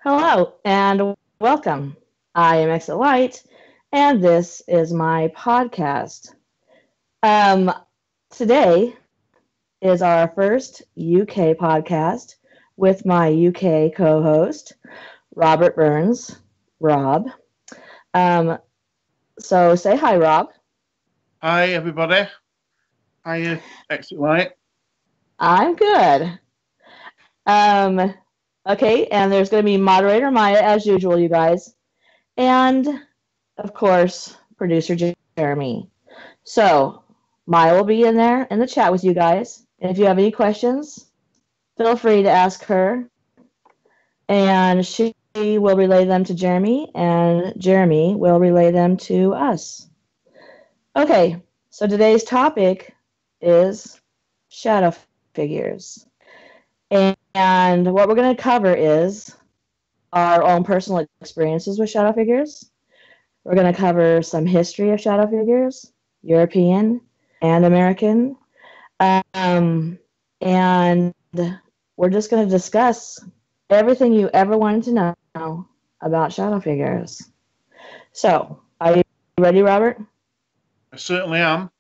Hello and welcome. I am Exit Light, and this is my podcast. Um, Today is our first UK podcast with my UK co-host, Robert Burns. Rob. Um, so say hi, Rob. Hi, everybody. Hi, Exit Light. I'm good. Um, okay, and there's going to be moderator Maya as usual, you guys, and of course, producer Jeremy. So Maya will be in there in the chat with you guys. And if you have any questions, feel free to ask her. And she will relay them to Jeremy, and Jeremy will relay them to us. Okay, so today's topic is shadow figures. And what we're going to cover is our own personal experiences with shadow figures. We're going to cover some history of shadow figures, European and American. And we're just going to discuss everything you ever wanted to know about shadow figures. So, are you ready, Robert? I certainly am.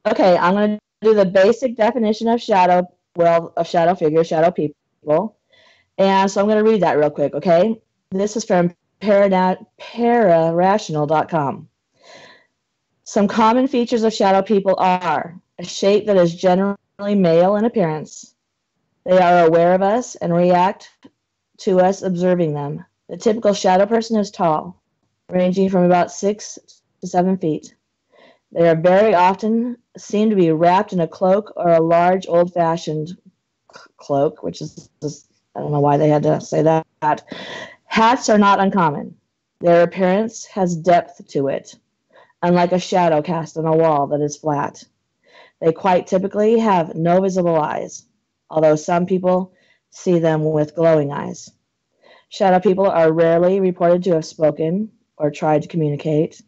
Okay, I'm going to do the basic definition of shadow figures, shadow people. And so I'm going to read that real quick, okay? This is from pararational.com. Some common features of shadow people are a shape that is generally male in appearance. They are aware of us and react to us observing them. The typical shadow person is tall, ranging from about 6 to 7 feet. They are very often seen to be wrapped in a cloak or a large old-fashioned cloak, which is just, I don't know why they had to say that. Hats are not uncommon. Their appearance has depth to it, unlike a shadow cast on a wall that is flat. They quite typically have no visible eyes, although some people see them with glowing eyes. Shadow people are rarely reported to have spoken or tried to communicate.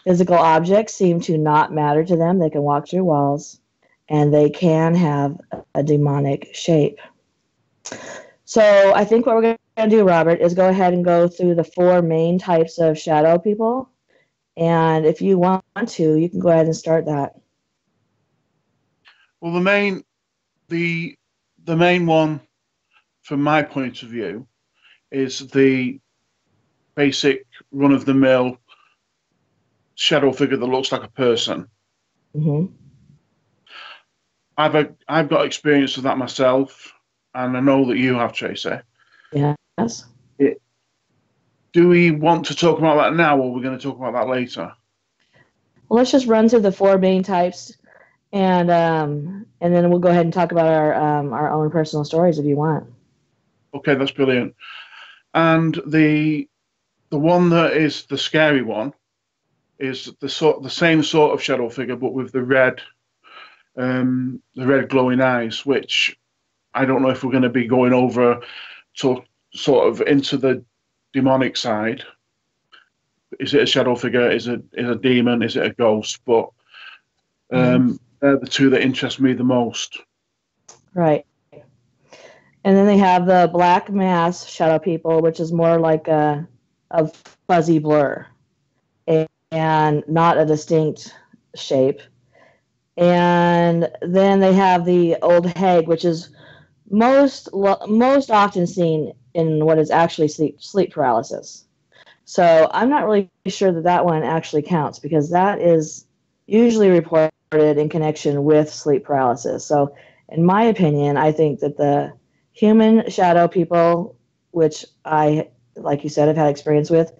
Physical objects seem to not matter to them. They can walk through walls, and they can have a demonic shape. So I think what we're going to do, Robert, is go ahead and go through the 4 main types of shadow people. And if you want to, you can go ahead and start that. Well, the main one, from my point of view, is the basic run-of-the-mill shadow figure that looks like a person. Mm-hmm. I've got experience with that myself, and I know that you have, Tracy. Yes. It, do we want to talk about that now, or are we going to talk about that later? Well, let's just run through the 4 main types, and then we'll go ahead and talk about our own personal stories if you want. Okay, that's brilliant. And the one that is the scary one is the same sort of shadow figure, but with the red glowing eyes, which I don't know if we're going to be going over to sort of into the demonic side. Is it a shadow figure? Is it a demon? Is it a ghost? But they're the 2 that interest me the most. Right. And then they have the black mass shadow people, which is more like a fuzzy blur and not a distinct shape. And then they have the old hag, which is most often seen in what is actually sleep paralysis. So I'm not really sure that one actually counts, because that is usually reported in connection with sleep paralysis. So in my opinion, I think that the human shadow people, which I, like you said, have had experience with,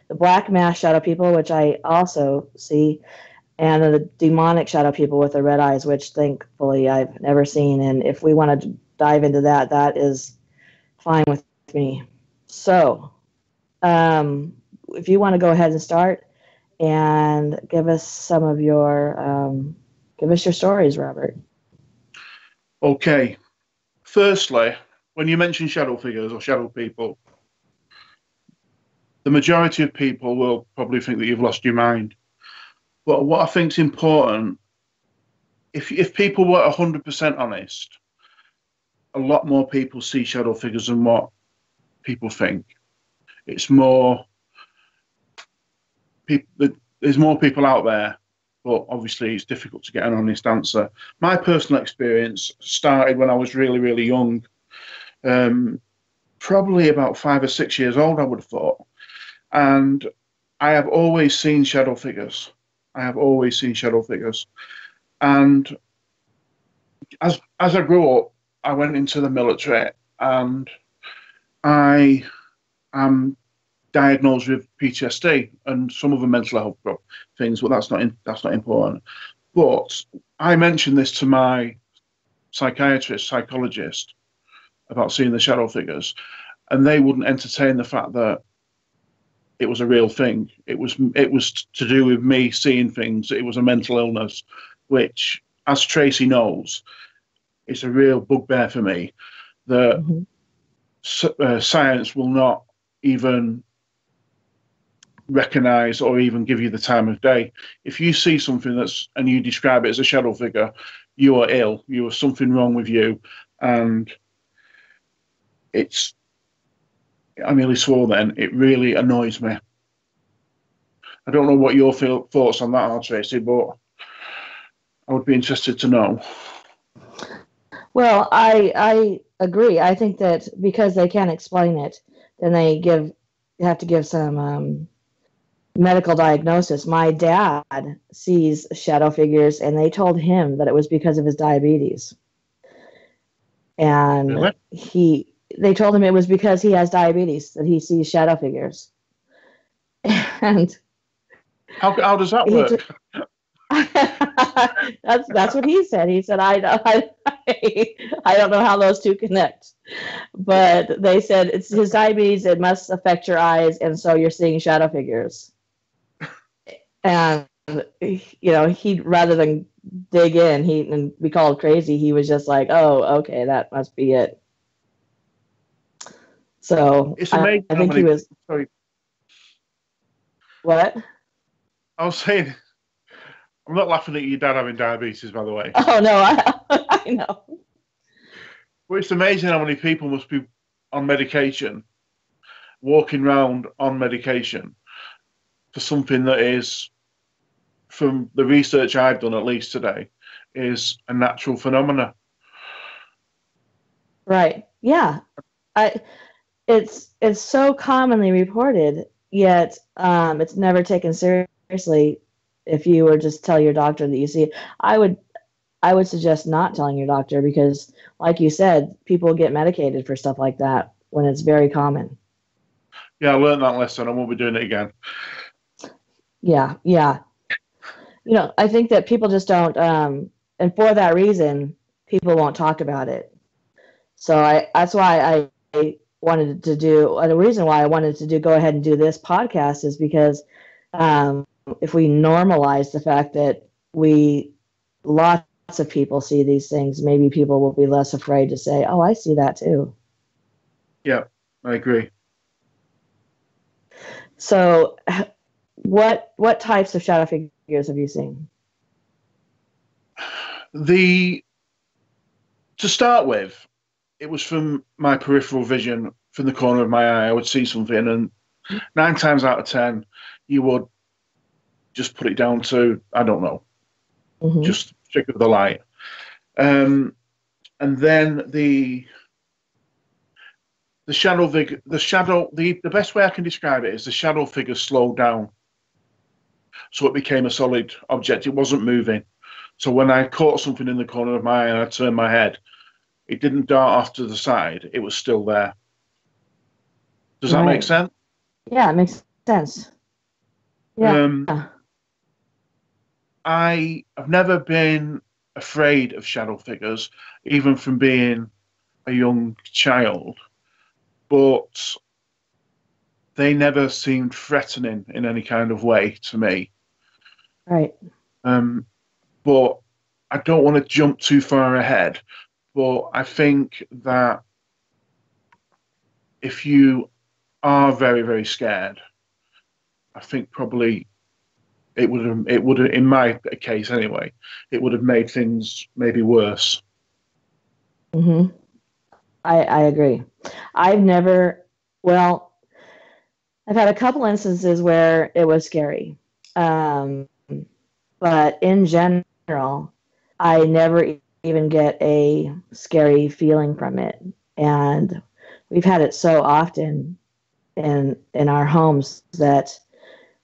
the black mass shadow people, which I also see, and the demonic shadow people with the red eyes, which thankfully I've never seen. And if we want to dive into that, that is fine with me. So, if you want to go ahead and start and give us your stories, Robert. Okay. Firstly, when you mention shadow figures or shadow people, the majority of people will probably think that you've lost your mind. But what I think is important, if people were 100% honest, a lot more people see shadow figures than what people think. It's more people. There's more people out there, but obviously it's difficult to get an honest answer. My personal experience started when I was really, really young, probably about 5 or 6 years old, I would have thought. And I have always seen shadow figures. I have always seen shadow figures. And as I grew up, I went into the military, and I am diagnosed with PTSD and some other mental health things, but that's not important. But I mentioned this to my psychologist about seeing the shadow figures, and they wouldn't entertain the fact that it was a real thing. It was to do with me seeing things. It was a mental illness, which, as Tracy knows, is a real bugbear for me. That science will not even recognize or even give you the time of day. If you see something and you describe it as a shadow figure, you are ill. You have something wrong with you, and I nearly swore then. It really annoys me. I don't know what your thoughts on that are, Tracy, but I would be interested to know. Well, I agree. I think that because they can't explain it, then they have to give some medical diagnosis. My dad sees shadow figures, and they told him that it was because of his diabetes. And really? They told him it was because he has diabetes that he sees shadow figures. And how does that work? That's what he said. He said, I don't know how those two connect, but they said it's his diabetes. It must affect your eyes, and so you're seeing shadow figures. And he, rather than dig in, and be called crazy, he was just like, "Oh, okay, that must be it." So it's amazing. I think he was. Sorry. What? I was saying, I'm not laughing at your dad having diabetes, by the way. Oh no, I know. Well, it's amazing how many people must be on medication, walking around on medication for something that is, from the research I've done at least today, is a natural phenomena. Right. Yeah. It's so commonly reported, yet it's never taken seriously. If you were just tell your doctor that you see it, I would suggest not telling your doctor, because, like you said, people get medicated for stuff like that when it's very common. Yeah, I learned that lesson. I won't be doing it again. Yeah. I think that people just don't, and for that reason, people won't talk about it. So that's why I wanted to do, and the reason why I wanted to go ahead and do this podcast is because if we normalize the fact that lots of people see these things, maybe people will be less afraid to say, "Oh, I see that too." Yeah, I agree. So, what types of shadow figures have you seen? To start with, it was from my peripheral vision, from the corner of my eye. I would see something, and 9 times out of 10, you would just put it down to, I don't know, just trick of the light. And then the best way I can describe it is the shadow figure slowed down, so it became a solid object. It wasn't moving. So when I caught something in the corner of my eye and I turned my head, it didn't dart off to the side. It was still there. Does that make sense? Yeah, it makes sense. Yeah. I have never been afraid of shadow figures, even from being a young child, but they never seemed threatening in any kind of way to me. Right. But I don't want to jump too far ahead, but I think that if you are very, very scared, I think probably it would have, in my case anyway, it would have made things maybe worse. I agree. I've never Well, I've had a couple instances where it was scary. Um, but in general, I never even get a scary feeling from it. And we've had it so often in our homes that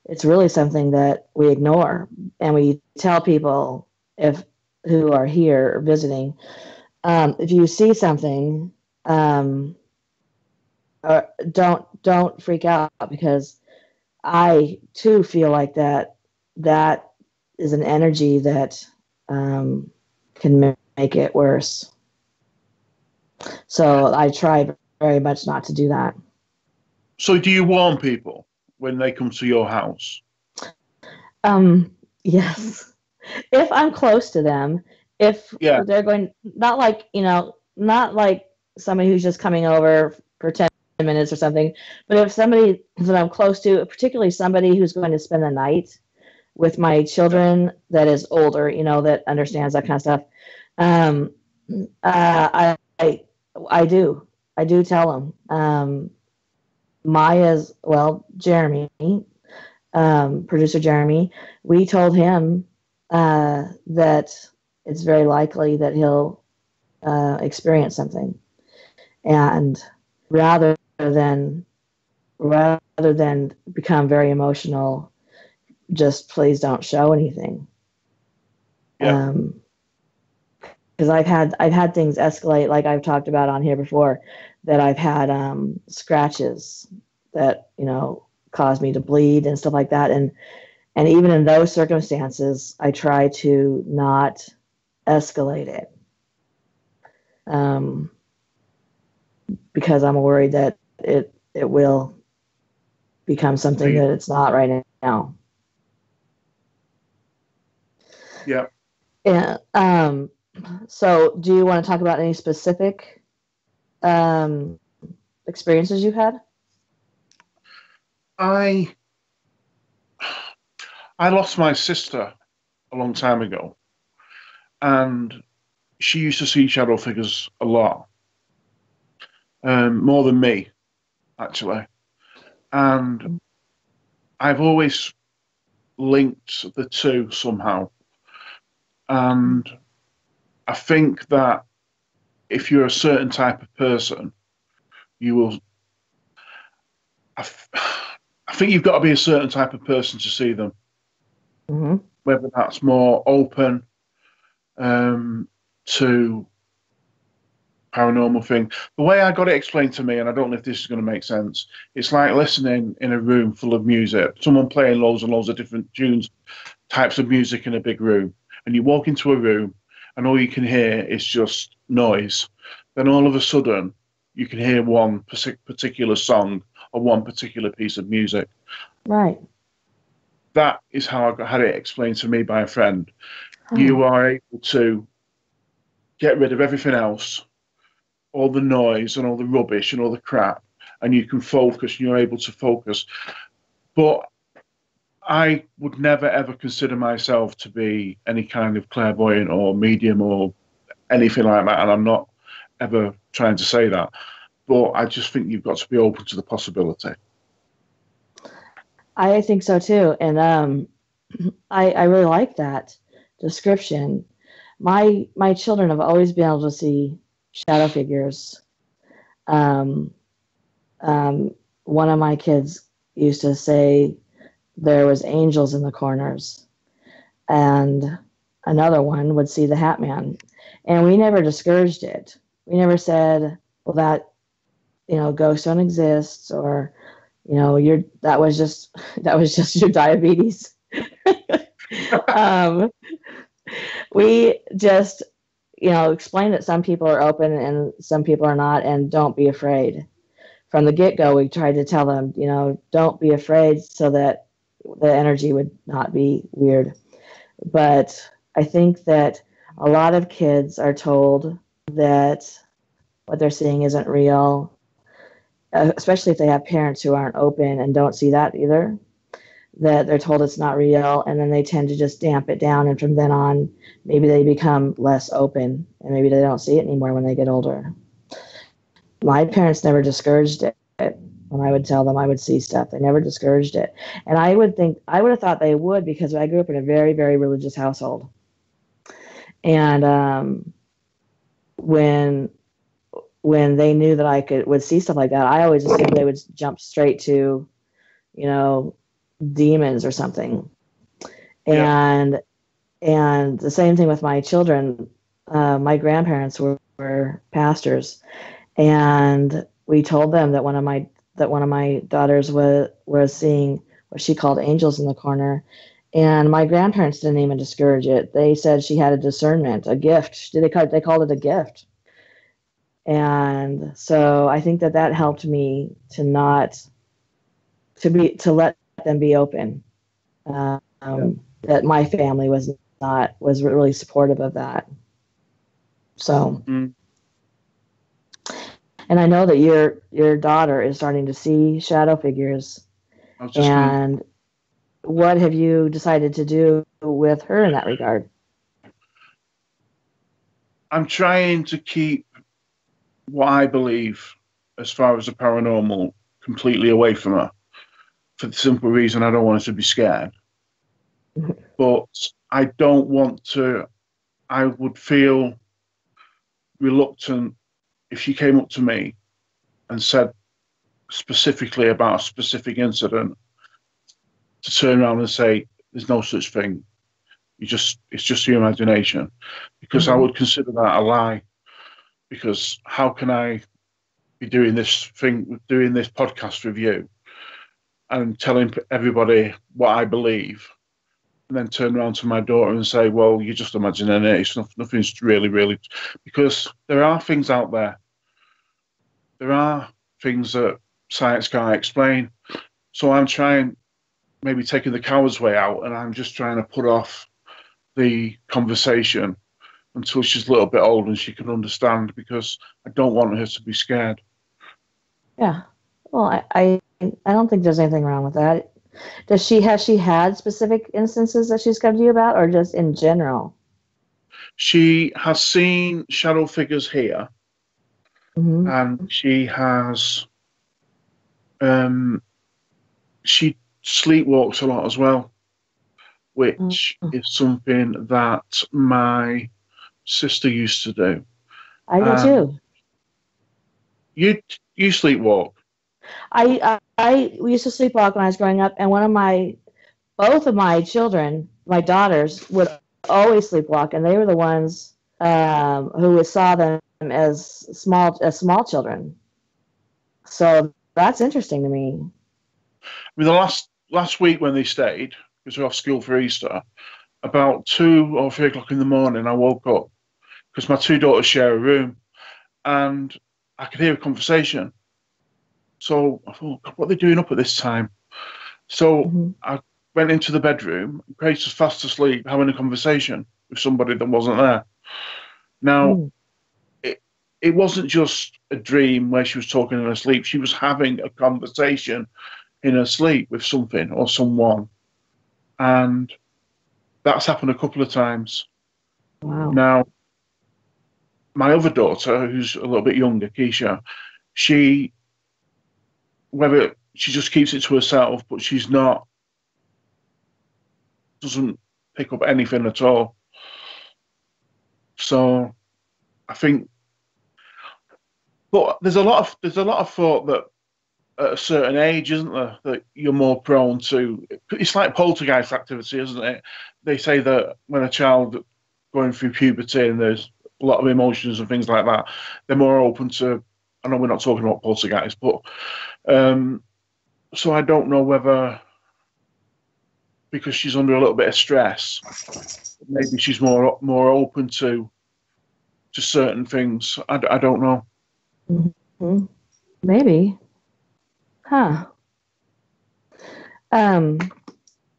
it's really something that we ignore, and we tell people if who are here visiting, if you see something, um, don't freak out, because I too feel like that is an energy that can make it worse. So I try very much not to do that. So do you warn people when they come to your house? Yes, if I'm close to them, if Yeah, they're going, not like, not like somebody who's just coming over for 10 minutes or something, but if somebody that I'm close to, particularly somebody who's going to spend the night with my yeah, children that is older, that understands that kind of stuff. Um, I do. I do tell them. Maya's, well, Jeremy, producer Jeremy, we told him that it's very likely that he'll experience something, and rather than rather than become very emotional, just please don't show anything. yeah, Because I've had things escalate, like I've talked about on here before, that I've had scratches that caused me to bleed and stuff like that, and even in those circumstances, I try to not escalate it, um, because I'm worried that it will become something the, that it's not right now. yeah. And so, do you want to talk about any specific um, experiences you've had? I I lost my sister a long time ago, and she used to see shadow figures a lot, more than me actually. And I've always linked the two somehow. And I think that if you're a certain type of person, you will. I, I think you've got to be a certain type of person to see them. Mm-hmm. Whether that's more open to paranormal thing. The way I got it explained to me, and I don't know if this is going to make sense, it's like listening in a room full of music, someone playing loads and loads of different tunes, types of music in a big room, and you walk into a room and all you can hear is just noise. Then all of a sudden, you can hear one particular song or one particular piece of music. Right. That is how had it explained to me by a friend. You Oh, are able to get rid of everything else, all the noise and all the rubbish and all the crap, and you can focus. And you're able to focus. But I would never ever consider myself to be any kind of clairvoyant or medium or anything like that, and I'm not ever trying to say that. But I just think you've got to be open to the possibility. I think so too, and I really like that description. My children have always been able to see shadow figures. Um, One of my kids used to say there was angels in the corners, and another one would see the Hat Man, and we never discouraged it. We never said, "Well, that ghosts don't exist," or you're that was just that was just your diabetes. um, we just explain that some people are open and some people are not, and don't be afraid. From the get-go, we tried to tell them, don't be afraid, so that the energy would not be weird. But I think that a lot of kids are told that what they're seeing isn't real, especially if they have parents who aren't open and don't see that either, that they're told it's not real, and then they tend to just damp it down, and from then on, maybe they become less open, and maybe they don't see it anymore when they get older. My parents never discouraged it. when I would tell them I would see stuff. They never discouraged it. And I would have thought they would, because I grew up in a very, very religious household. And when they knew that I would see stuff like that, I always assumed they would jump straight to, demons or something. Yeah. And the same thing with my children. My grandparents were pastors, and we told them that one of my daughters was seeing what she called angels in the corner, and my grandparents didn't even discourage it. They said she had a discernment, a gift. They called it a gift. And so I think that helped me to let them be open. That my family was really supportive of that. So, and I know that your daughter is starting to see shadow figures. And what have you decided to do with her in that regard? I'm trying to keep what I believe as far as the paranormal completely away from her, for the simple reason I don't want her to be scared. But I don't want to. I would feel reluctant if she came up to me and said specifically about a specific incident, to turn around and say there's no such thing. It's just your imagination, because I would consider that a lie. Because how can I be doing this podcast with you and telling everybody what I believe, and then turn around to my daughter and say, well, you're just imagining it. It's nothing's really, because there are things out there. There are things that science can't explain. So I'm trying, maybe taking the coward's way out, and I'm just trying to put off the conversation until she's a little bit older and she can understand, because I don't want her to be scared. Yeah. Well, I don't think there's anything wrong with that. Has she had specific instances that she's come to you about, or just in general? She has seen shadow figures here, and she has she sleepwalks a lot as well, which is something that my sister used to do. I do too. You sleepwalk? We used to sleepwalk when I was growing up, and both of my children, my daughters, would always sleepwalk, and they were the ones who saw them as small children. So that's interesting to me. I mean, the last week when they stayed, because they're off school for Easter, about 2 or 3 o'clock in the morning, I woke up because my two daughters share a room, and I could hear a conversation. So I thought, what are they doing up at this time? So I went into the bedroom. Grace was fast asleep, having a conversation with somebody that wasn't there. Now, it wasn't just a dream where she was talking in her sleep. She was having a conversation in her sleep with something or someone. And that's happened a couple of times. Wow. Now, my other daughter, who's a little bit younger, Keisha, whether she just keeps it to herself, but doesn't pick up anything at all. So I think, but there's a lot of thought that at a certain age, isn't there, that you're more prone to. It's like poltergeist activity, isn't it? They say that when a child going through puberty and there's a lot of emotions and things like that, they're more open to. I know we're not talking about poltergeist, but so I don't know whether, because she's under a little bit of stress, maybe she's more open to certain things. I don't know. Maybe. Huh.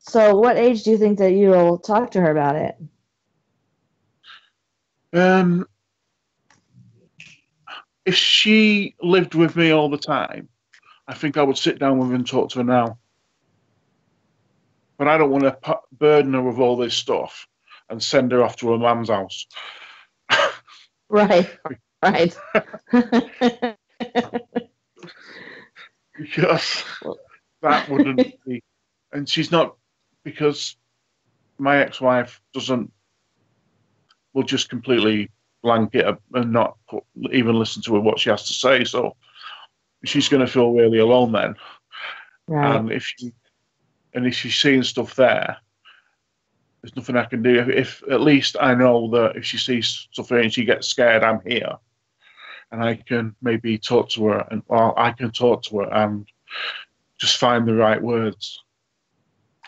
So what age do you think that you'll talk to her about it? If she lived with me all the time, I think I would sit down with her and talk to her now. But I don't want to burden her with all this stuff and send her off to her mum's house. Right. because that wouldn't be, and she's not, because my ex-wife will just completely blanket and not even listen to her what she has to say. So she's going to feel really alone then. Right. And if she's seeing stuff there, there's nothing I can do. If at least I know that if she sees stuff there and she gets scared, I'm here, and I can maybe talk to her, or I can talk to her and just find the right words.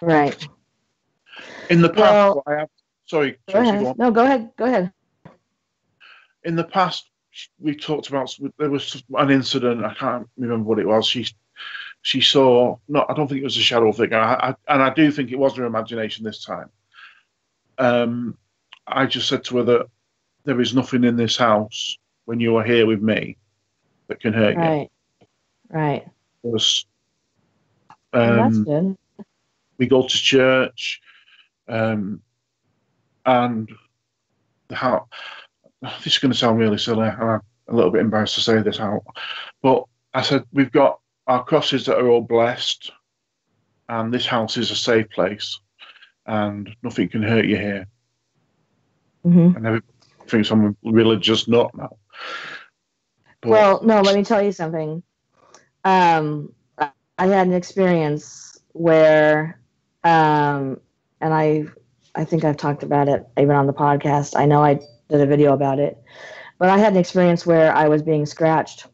Right. In the past, sorry, go ahead. go on. No, go ahead. Go ahead. In the past, we talked about, there was an incident. I can't remember what it was. She saw, no, I don't think it was a shadow figure, and I do think it was her imagination this time. I just said to her that there is nothing in this house when you are here with me that can hurt you. Right. Because, that's good. we go to church, and the house. This is going to sound really silly. I'm a little bit embarrassed to say this out, but I said we've got our crosses that are all blessed, and this house is a safe place, and nothing can hurt you here. Mm-hmm. And everybody thinks I'm a religious nut now. But, well, no, let me tell you something. I had an experience where, and I think I've talked about it even on the podcast. I know I did a video about it, but I had an experience where I was being scratched,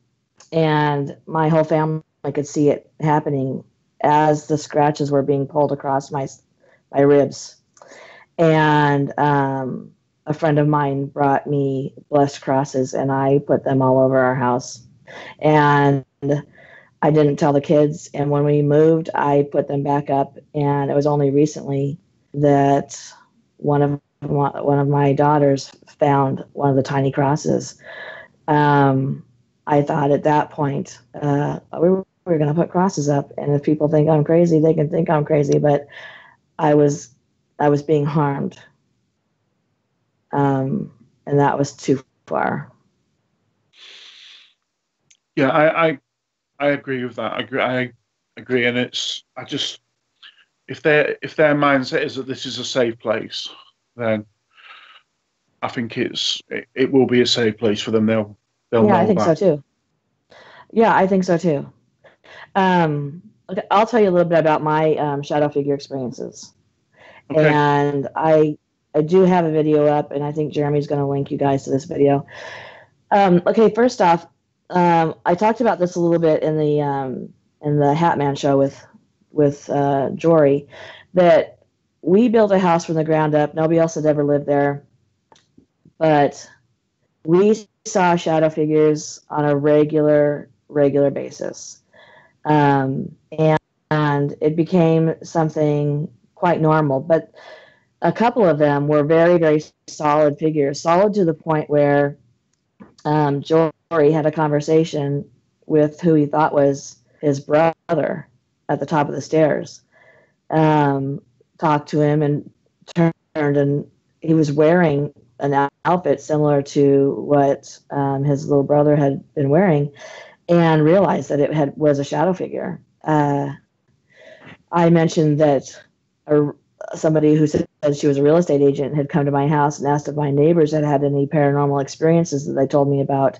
and my whole family could see it happening as the scratches were being pulled across my ribs. And a friend of mine brought me blessed crosses, and I put them all over our house. And I didn't tell the kids. And when we moved, I put them back up. And it was only recently that one of my daughters found one of the tiny crosses. I thought at that point we were going to put crosses up, and if people think I'm crazy, they can think I'm crazy. But I was being harmed, and that was too far. Yeah, I agree with that. I agree, and I just, if their mindset is that this is a safe place, then I think it will be a safe place for them. They'll know I think that. so too. Yeah, I think so too. Okay, I'll tell you a little bit about my shadow figure experiences. Okay. And I do have a video up, and I think Jeremy's going to link you guys to this video. Okay, first off, I talked about this a little bit in the Hat Man show with Jory, that we built a house from the ground up. Nobody else had ever lived there, but we saw shadow figures on a regular basis, and it became something quite normal. But a couple of them were very, very solid figures, solid to the point where Jory had a conversation with who he thought was his brother at the top of the stairs. Talked to him and turned, and he was wearing an outfit similar to what his little brother had been wearing, and realized that it was a shadow figure. I mentioned that somebody who said she was a real estate agent had come to my house and asked if my neighbors had had any paranormal experiences that they told me about.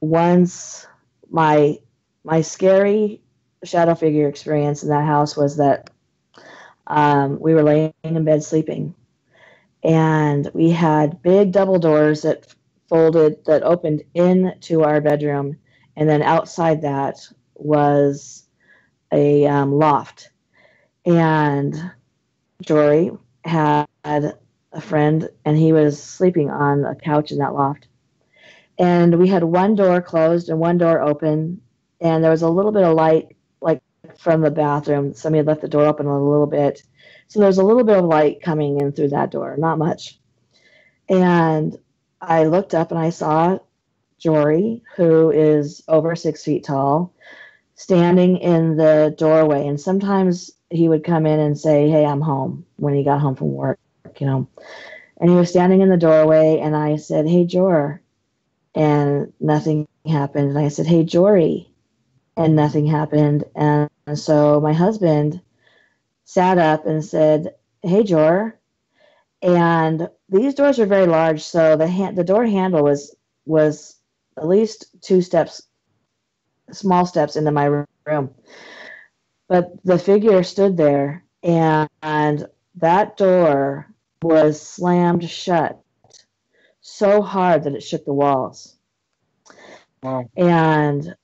Once my scary shadow figure experience in that house was that we were laying in bed sleeping, and we had big double doors that opened into our bedroom, and then outside that was a loft. And Jory had a friend, and he was sleeping on a couch in that loft. And we had one door closed and one door open, and there was a little bit of light, like from the bathroom. Somebody had left the door open a little bit. So there was a little bit of light coming in through that door, not much. And I looked up and I saw Jory, who is over 6 feet tall, standing in the doorway. And sometimes he would come in and say, "Hey, I'm home," when he got home from work, And he was standing in the doorway, and I said, "Hey, Jor," and nothing happened. And I said, "Hey, Jory," and nothing happened. And so my husband sat up and said, "Hey, Jor." And these doors are very large, so the door handle was at least 2 steps, small steps into my room. But the figure stood there, and that door was slammed shut so hard that it shook the walls. Wow. And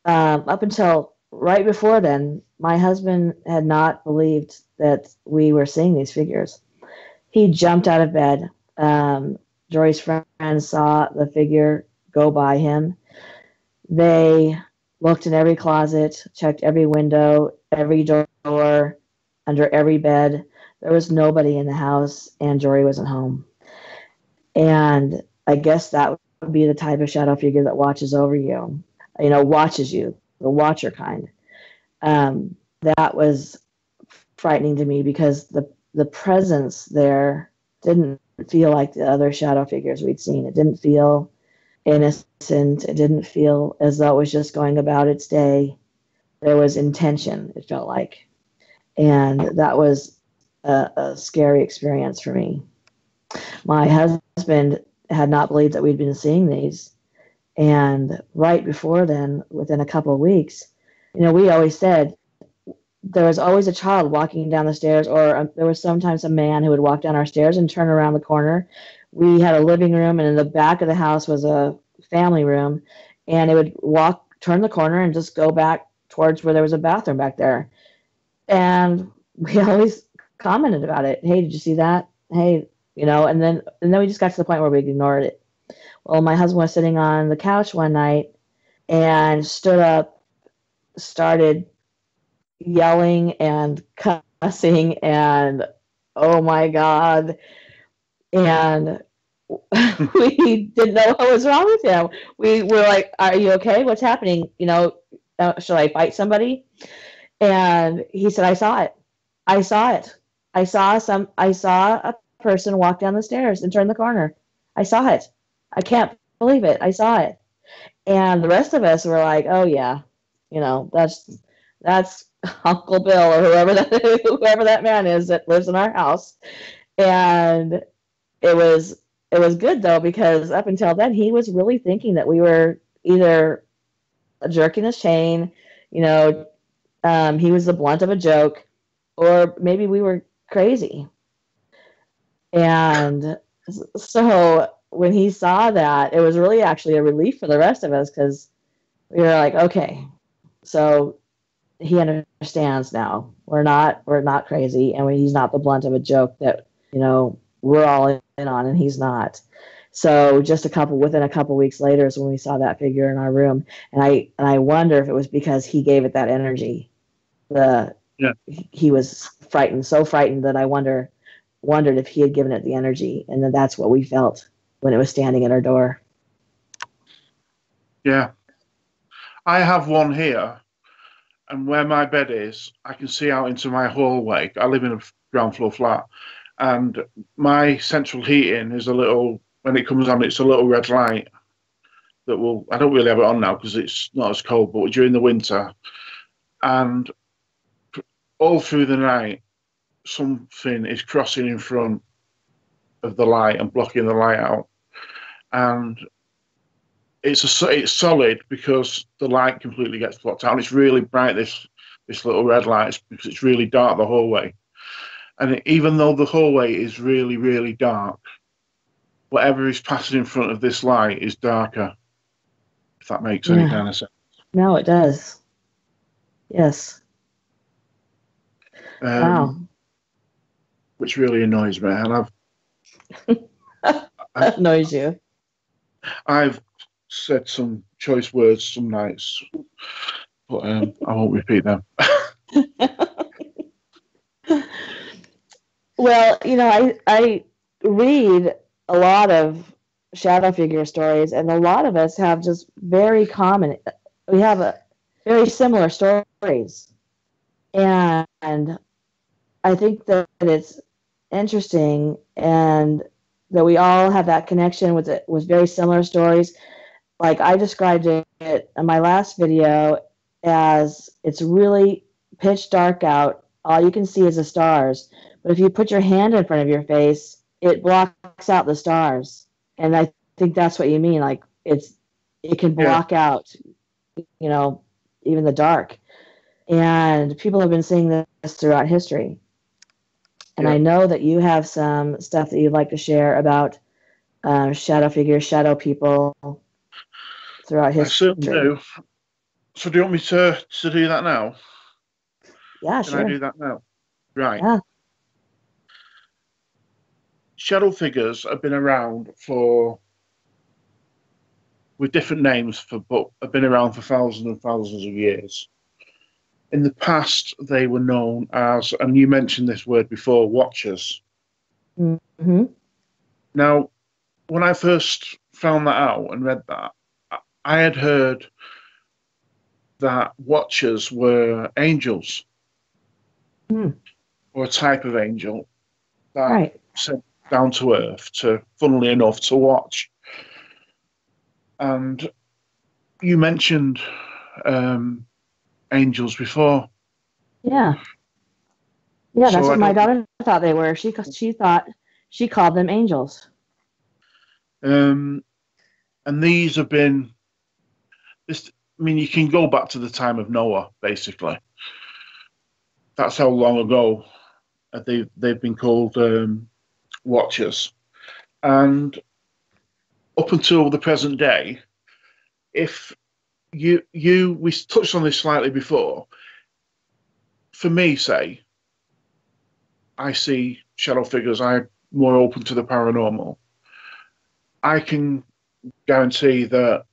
up until right before then, my husband had not believed that we were seeing these figures. He jumped out of bed. Jory's friends saw the figure go by him. They looked in every closet, checked every window, every door, under every bed. There was nobody in the house, and Jory wasn't home. And I guess that would be the type of shadow figure that watches over you, watches you, the watcher kind. That was frightening to me because the presence there didn't feel like the other shadow figures we'd seen. It didn't feel innocent. It didn't feel as though it was just going about its day. There was intention, it felt like. And that was a scary experience for me. My husband had not believed that we'd been seeing these. And right before then, within a couple of weeks, we always said there was always a child walking down the stairs, or there was sometimes a man who would walk down our stairs and turn around the corner. We had a living room, and in the back of the house was a family room, and it would turn the corner, and just go back towards where there was a bathroom back there. And we always commented about it. Hey, did you see that? Hey, and then we just got to the point where we ignored it. Well, my husband was sitting on the couch one night and stood up, started yelling and cussing, and oh my God. And we didn't know what was wrong with him. We were like, "Are you okay? What's happening? Should I fight somebody?" And he said, "I saw it. I saw it. I saw a person walk down the stairs and turn the corner. I saw it. I can't believe it. I saw it." And the rest of us were like, "Oh yeah, that's Uncle Bill, or whoever that man is that lives in our house." And it was good though, because up until then he was really thinking that we were either jerking his chain, he was the blunt of a joke, or maybe we were crazy. And so when he saw that, it was really actually a relief for the rest of us, because we were like, okay, so he understands now. We're not crazy, and he's not the blunt of a joke that we're all in on, and he's not. So within a couple weeks later is when we saw that figure in our room, and I wonder if it was because he gave it that energy. He was frightened, so frightened that I wondered if he had given it the energy, and then that's what we felt when it was standing at our door. Yeah. I have one here, and where my bed is, I can see out into my hallway. I live in a ground floor flat, and my central heating is when it comes on, it's a little red light I don't really have it on now because it's not as cold, but during the winter, and all through the night, something is crossing in front of the light and blocking the light out. And it's solid because the light completely gets blocked out. And it's really bright, this little red light, because it's really dark, the hallway. And even though the hallway is really, really dark, whatever is passing in front of this light is darker, if that makes any kind of sense. No, it does. Yes. Wow. Which really annoys me. And that annoys you. I've said some choice words some nights, but I won't repeat them. Well, I read a lot of shadow figure stories, and a lot of us have just very similar stories. And I think that it's interesting, and that we all have that connection with very similar stories. like I described it in my last video as it's really pitch dark out. All you can see is the stars. But if you put your hand in front of your face, it blocks out the stars. And I think that's what you mean. Like it can Yeah, block out, you know, even the dark. And people have been seeing this throughout history. And yeah, I know that you have some stuff that you'd like to share about shadow figures, shadow people throughout I certainly history. do. So do you want me to do that now? Yeah, Can I sure. do that now? Right. Yeah. Shadow figures have been around for with different names for, but have been around for thousands and thousands of years. In the past, they were known as, and you mentioned this word before, watchers. Mm-hmm. Now, when I first found that out and read that, I had heard that watchers were angels Mm. or a type of angel that Right. sent down to earth to, funnily enough, to watch. And you mentioned um, angels before, Yeah. Yeah, that's so what I my don't. daughter thought they were. She thought she called them angels. Um, and these have been this. I mean, you can go back to the time of Noah, basically. That's how long ago they've been called watchers, and up until the present day, if you we touched on this slightly before. For me, say I see shadow figures. I'm more open to the paranormal. I can guarantee that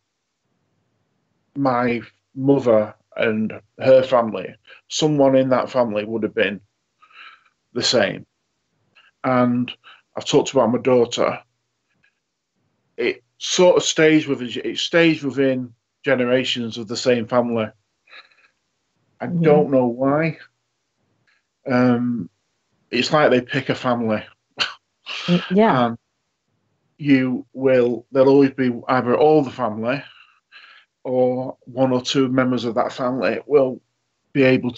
my mother and her family, someone in that family would have been the same. And I've talked about my daughter. It sort of stays within it stays within generations of the same family. I Hmm. don't know why. Um, it's like they pick a family, Yeah. and there'll always be either all the family or one or two members of that family will be able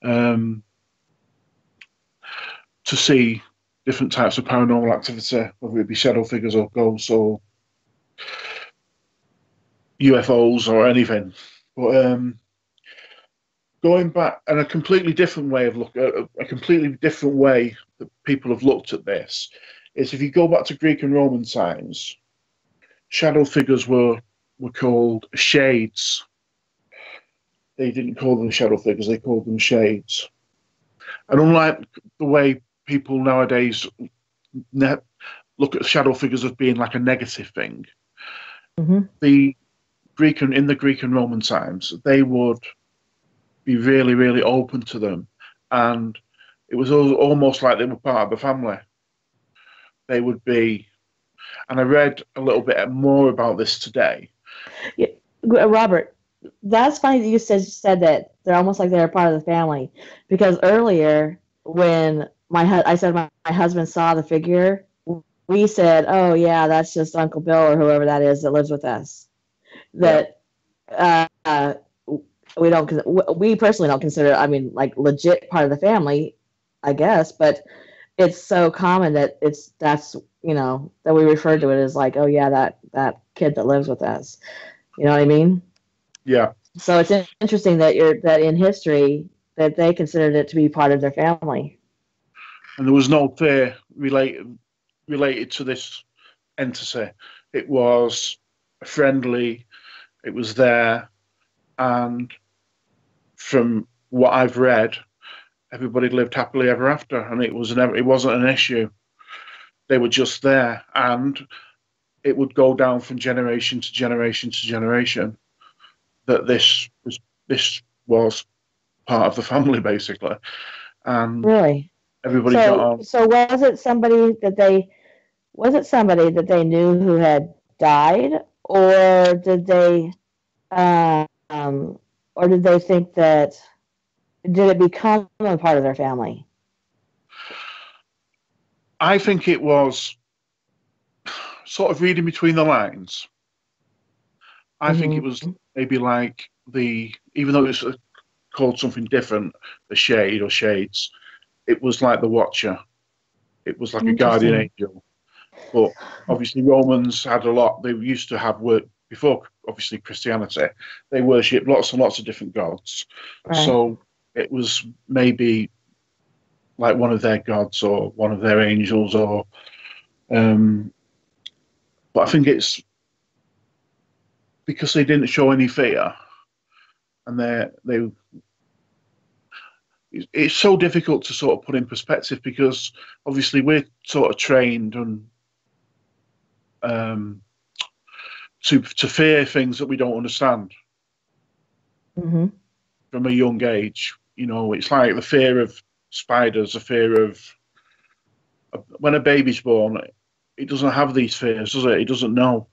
um, to see different types of paranormal activity, whether it be shadow figures or ghosts or UFOs or anything. But going back and a completely different way of look, a completely different way that people have looked at this is if you go back to Greek and Roman times, shadow figures were called shades. They didn't call them shadow figures; they called them shades. And unlike the way people nowadays ne- look at shadow figures as being like a negative thing, Hmm. the in the Greek and Roman times, they would be really, really open to them, and it was almost like they were part of the family. They would be, and I read a little bit more about this today. Yeah. Robert, that's funny that you said that they're almost like they're part of the family, because earlier when I said my husband saw the figure, we said, "Oh yeah, that's just Uncle Bill or whoever that is that lives with us." Yeah, That uh, we don't we personally don't consider, I mean, like legit part of the family, I guess, but it's so common that that's, that we refer to it as like, oh yeah, that kid that lives with us, you know what I mean? yeah, So it's interesting that in history that they considered it to be part of their family. and there was no fear related to this entity. It was friendly. It was there, and from what I've read, everybody lived happily ever after, and it wasn't an issue. They were just there, and it would go down from generation to generation to generation that this was part of the family basically, and Really? everybody got So on. was it somebody that they knew who had died, or did they um, or did they think that, did it become a part of their family? I think it was sort of reading between the lines. I think it was maybe like even though it was called something different, the shade or shades, it was like the Watcher. It was like a guardian Interesting. angel. But obviously, Romans had a lot. They used to have work before, obviously, Christianity. They worshipped lots and lots of different gods. Right. So it was maybe like one of their gods or one of their angels, or. Um, but I think it's because they didn't show any fear, and it's so difficult to sort of put in perspective because obviously we're sort of trained and um, to fear things that we don't understand Mm-hmm. from a young age. You know, it's like the fear of spiders, the fear of when a baby's born, it doesn't have these fears, does it? It doesn't know.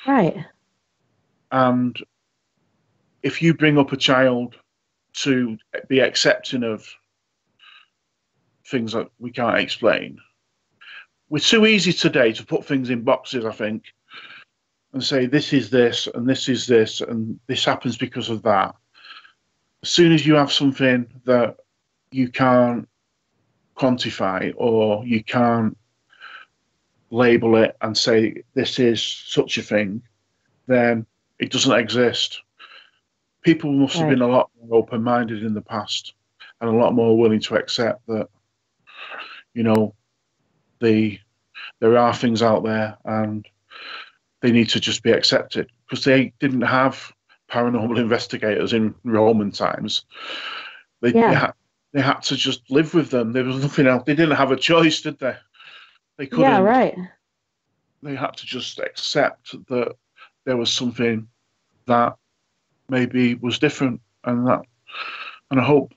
Right. And if you bring up a child to be accepting of things that we can't explain, we're too easy today to put things in boxes, I think, and say this is this and this is this and this happens because of that. As soon as you have something that you can't quantify or you can't label it and say this is such a thing, then it doesn't exist. People must have Right. been a lot more open minded in the past and a lot more willing to accept that, you know, the there are things out there and they need to just be accepted because they didn't have paranormal investigators in Roman times. They, they, Yeah. had, they had to just live with them. There was nothing else. They didn't have a choice, did they? They Yeah. couldn't. Right. They had to just accept that there was something that maybe was different, and I hope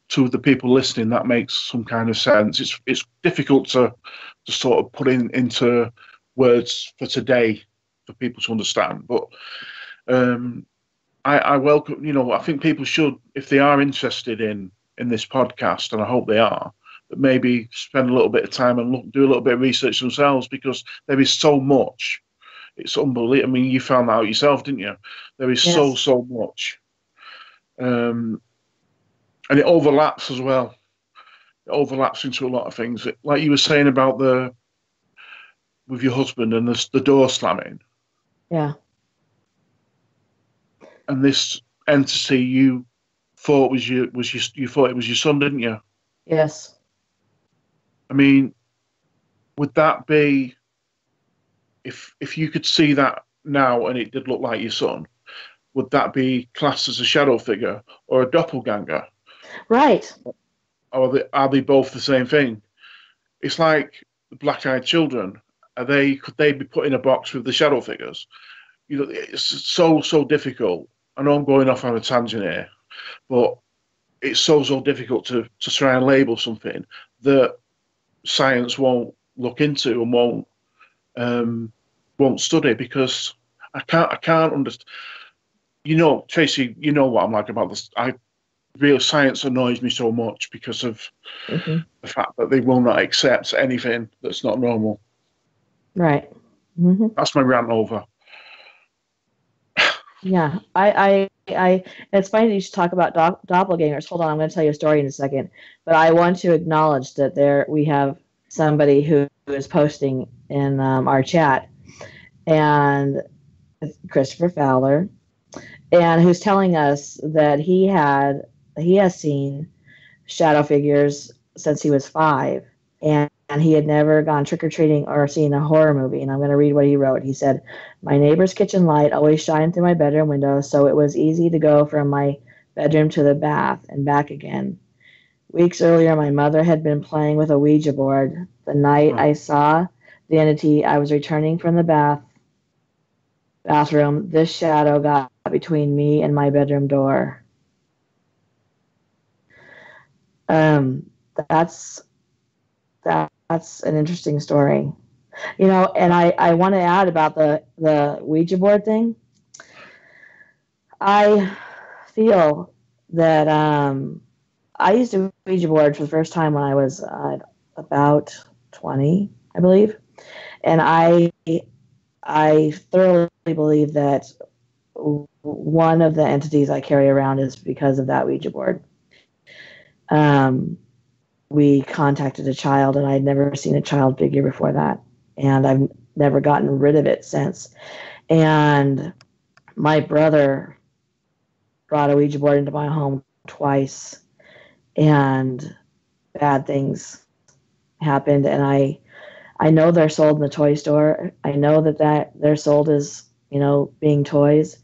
to the people listening that makes some kind of sense. It's difficult to sort of put into words for today for people to understand, but um, I welcome. You know, I think people should, if they are interested in this podcast, and I hope they are, that maybe spend a little bit of time and do a little bit of research themselves because there is so much. It's unbelievable. I mean, you found that out yourself, didn't you? There is Yes. so much, um, and it overlaps as well. It overlaps into a lot of things. Like you were saying about the with your husband and the door slamming, Yeah. and this entity you thought you thought it was your son, didn't you? Yes. I mean, would that be if you could see that now and it did look like your son? Would that be classed as a shadow figure or a doppelganger? Right. Or are they both the same thing? It's like the black-eyed children. Could they be put in a box with the shadow figures? You know, it's so difficult. I know I'm going off on a tangent here, but it's so difficult to try and label something that science won't look into and won't study because I can't understand. You know, Tracy, you know what I'm like about this. Real science annoys me so much because of Mm-hmm. the fact that they will not accept anything that's not normal. Right. Mm-hmm. That's my rant over. Yeah. It's funny that you should talk about doppelgangers. Hold on, I'm going to tell you a story in a second. But I want to acknowledge that we have somebody who is posting in our chat, and Christopher Fowler, and who's telling us that he has seen shadow figures since he was 5, and he had never gone trick-or-treating or seen a horror movie. And I'm going to read what he wrote. He said, my neighbor's kitchen light always shined through my bedroom window, so it was easy to go from my bedroom to the bath and back again. Weeks earlier, my mother had been playing with a Ouija board. The night Oh, I saw the entity, I was returning from the bathroom. This shadow got between me and my bedroom door. Um, that's that's an interesting story. You know, and I want to add about the Ouija board thing. I feel that I used a Ouija board for the first time when I was about 20, I believe, and I thoroughly believe that one of the entities I carry around is because of that Ouija board. We contacted a child, and I'd never seen a child figure before that, and I've never gotten rid of it since. And my brother brought a Ouija board into my home twice, and bad things happened. And I know they're sold in the toy store. I know that they're sold as, being toys,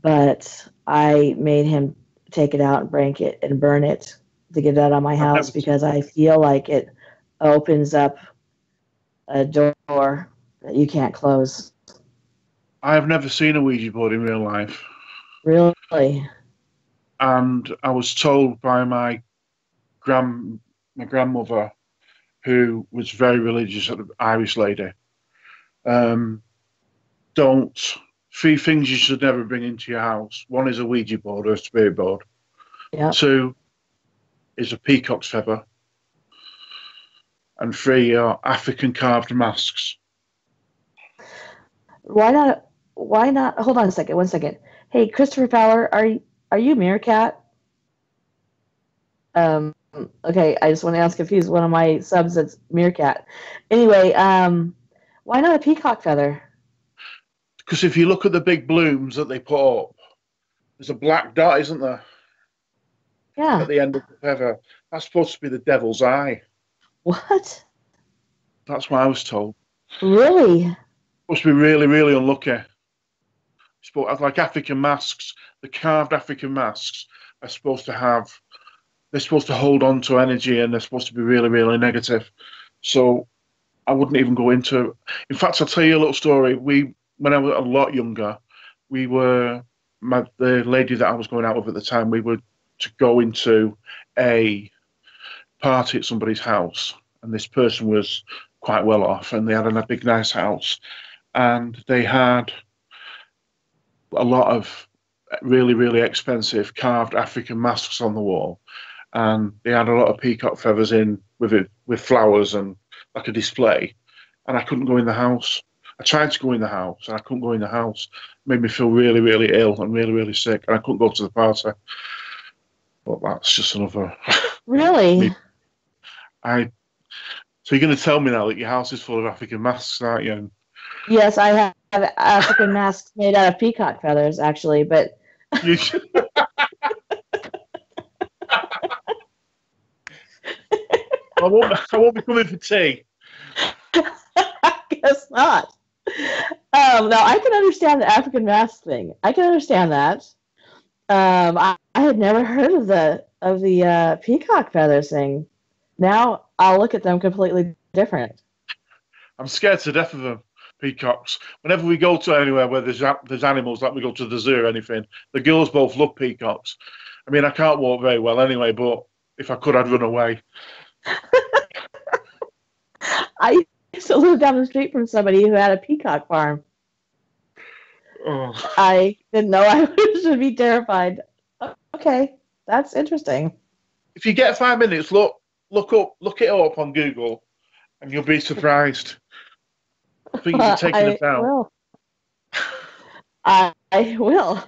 but I made him take it out and break it and burn it to get it out of my house because I feel like it opens up a door that you can't close. I've never seen a Ouija board in real life. Really? And I was told by my grandmother, who was very religious, Irish lady, three things you should never bring into your house. One is a Ouija board or a spirit board. Yeah. 2 is a peacock's feather. And 3 are African carved masks. Why not? Hold on a second. 1 second. Hey, Christopher Fowler, are you Meerkat? Okay, I just want to ask if he's one of my subs that's Meerkat. Anyway, why not a peacock feather? Because if you look at the big blooms that they put up, there's a black dot, isn't there? Yeah. At the end of the feather. That's supposed to be the devil's eye. What? That's what I was told. Really? Supposed to be really, really unlucky. Like African masks, the carved African masks are supposed to have, they're supposed to hold on to energy, and they're supposed to be really, really negative. So I wouldn't even go into. In fact, I'll tell you a little story. When I was a lot younger, the lady that I was going out with at the time, we were to go into a party at somebody's house, and this person was quite well off, and they had a big, nice house, and they had a lot of really, really expensive carved African masks on the wall, and they had a lot of peacock feathers in with flowers and like a display, and I couldn't go in the house. I tried to go in the house, and I couldn't go in the house. It made me feel really, really ill and really, really sick, and I couldn't go to the party. But that's just another. Really? So you're going to tell me now that your house is full of African masks, aren't you? Yes, I have African masks made out of peacock feathers, actually, but. I won't be coming for tea. I guess not. No, I can understand the African mask thing. I can understand that. I had never heard of the peacock feathers thing. Now I'll look at them completely different. I'm scared to death of them, peacocks. Whenever we go to anywhere where there's animals, like we go to the zoo or anything, the girls both love peacocks. I mean, I can't walk very well anyway, but if I could, I'd run away. I used to live down the street from somebody who had a peacock farm. Oh. I didn't know I should be terrified. Okay, that's interesting. If you get 5 minutes, look it up on Google, and you'll be surprised. Things are taking us out. I will.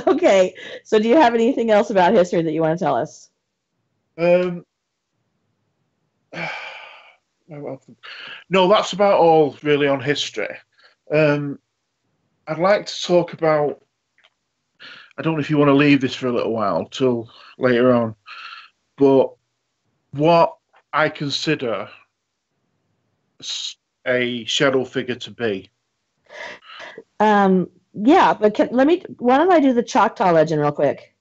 Okay, so do you have anything else about history that you want to tell us? No, that's about all really on history. I'd like to talk about. I don't know if you want to leave this for a little while till later on, but what I consider a shadow figure to be. Yeah, but why don't I do the Choctaw legend real quick?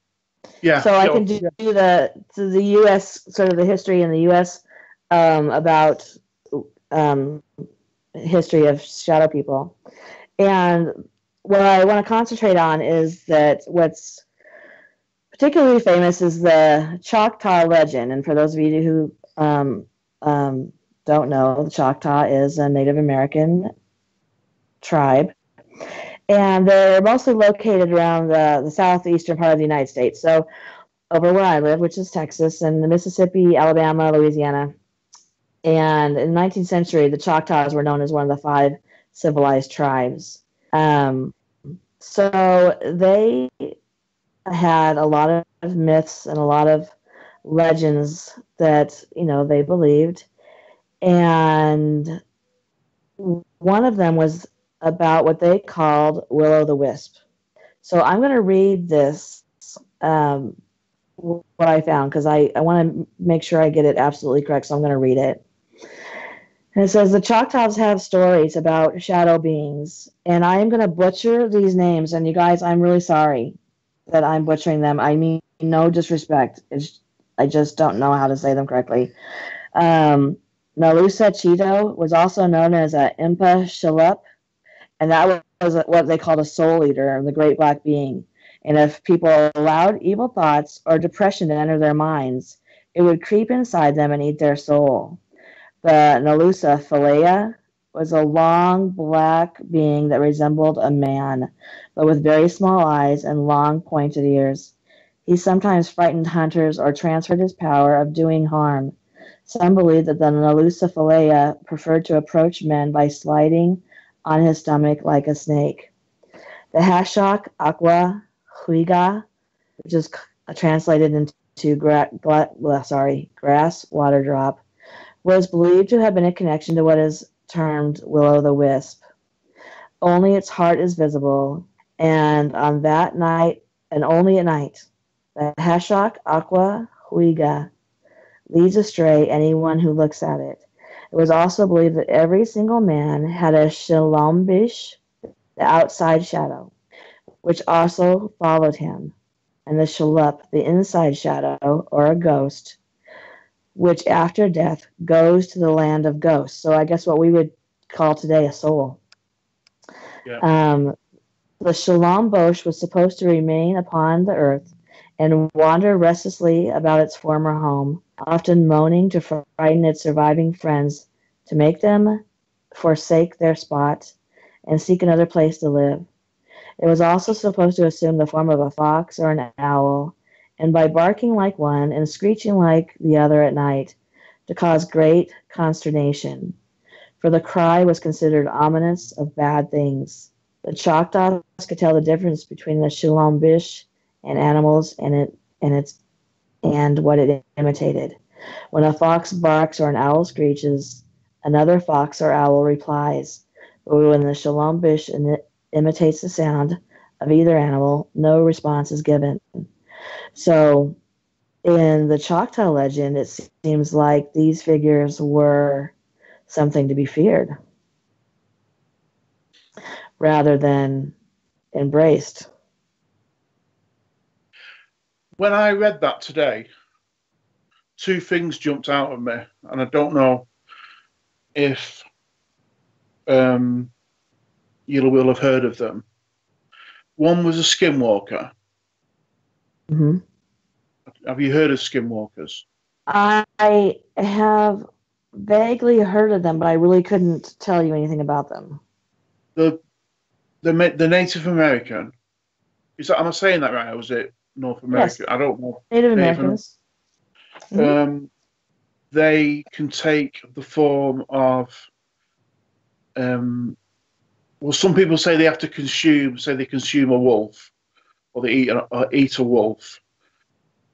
Yeah. So I can do the U.S. sort of the history in the U.S. About history of shadow people, and what I want to concentrate on is that what's particularly famous is the Choctaw legend. And for those of you who don't know, the Choctaw is a Native American tribe. And they're mostly located around the southeastern part of the United States. So over where I live, which is Texas, and the Mississippi, Alabama, Louisiana. And in the 19th century, the Choctaws were known as one of the 5 civilized tribes. So they had a lot of myths and a lot of legends that, they believed. And one of them was about what they called Will the Wisp. So I'm going to read this, what I found, because I want to make sure I get it absolutely correct. So I'm going to read it. And it says the Choctaws have stories about shadow beings, and I am going to butcher these names. And you guys, I'm really sorry that I'm butchering them. I mean, no disrespect. I just don't know how to say them correctly. Nalusa Cheeto was also known as a Impa Shalup, and that was what they called a soul eater, the great black being. And if people allowed evil thoughts or depression to enter their minds, it would creep inside them and eat their soul. The Nalusa Philea was a long black being that resembled a man, but with very small eyes and long pointed ears. He sometimes frightened hunters or transferred his power of doing harm. Some believe that the Nalusa Philea preferred to approach men by sliding on his stomach like a snake. The Hashok Aqua Huiga, which is translated into grass water drop, was believed to have been a connection to what is termed will-o'-the-wisp. Only its heart is visible, and on that night, and only at night, the Hashok Aqua Huiga leads astray anyone who looks at it. It was also believed that every single man had a Shalombish, the outside shadow, which also followed him, and the Shalup, the inside shadow, or a ghost, which after death goes to the land of ghosts. So I guess what we would call today a soul. Yeah. The Shalom Bosch was supposed to remain upon the earth and wander restlessly about its former home, often moaning to frighten its surviving friends, to make them forsake their spot and seek another place to live. It was also supposed to assume the form of a fox or an owl, and by barking like one and screeching like the other at night, to cause great consternation, for the cry was considered ominous of bad things. The Choctaws could tell the difference between the Shalom Bish and animals and what it imitated. When a fox barks or an owl screeches, another fox or owl replies. But when the Shalom Bish imitates the sound of either animal, no response is given. So in the Choctaw legend, it seems like these figures were something to be feared rather than embraced. When I read that today, two things jumped out at me, and I don't know if you will have heard of them. One was a skinwalker. Mm-hmm. Have you heard of skinwalkers? I have vaguely heard of them, but I really couldn't tell you anything about them. The Native American. Am I saying that right? Or was it North American? Yes. I don't know. Native Americans. Mm-hmm. They can take the form of. Well, some people say they have to consume. Say they consume a wolf, or they eat a wolf,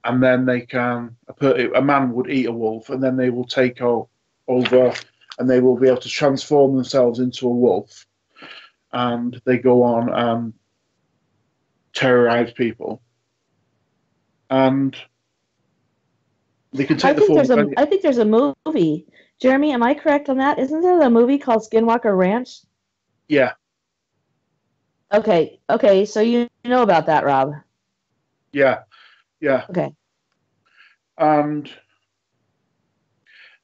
and then they can. A man would eat a wolf, and then they will take over, and they will be able to transform themselves into a wolf, and they go on and terrorize people, and they can take the form. I think there's a movie. Jeremy, am I correct on that? Isn't there a movie called Skinwalker Ranch? Yeah. Okay. So you know about that, Rob? Yeah. Okay. And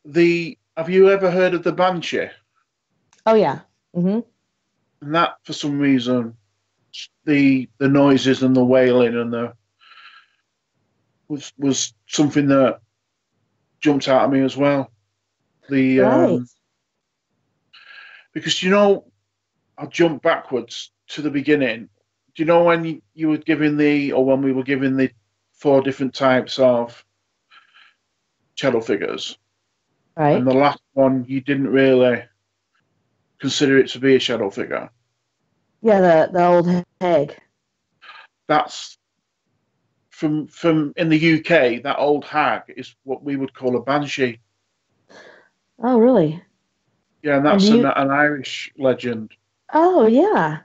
have you ever heard of the Banshee? Oh yeah. Mm-hmm. And that, for some reason, the noises and the wailing and the was something that jumped out at me as well. Right. Because I'll jump backwards to the beginning. Do you know when you were giving when we were giving the 4 different types of shadow figures? Right. And the last one, you didn't really consider it to be a shadow figure. Yeah, the old hag? That's from in the UK. That old hag is what we would call a banshee. Oh, really? Yeah, and And that's do you? an Irish legend. Oh, yeah.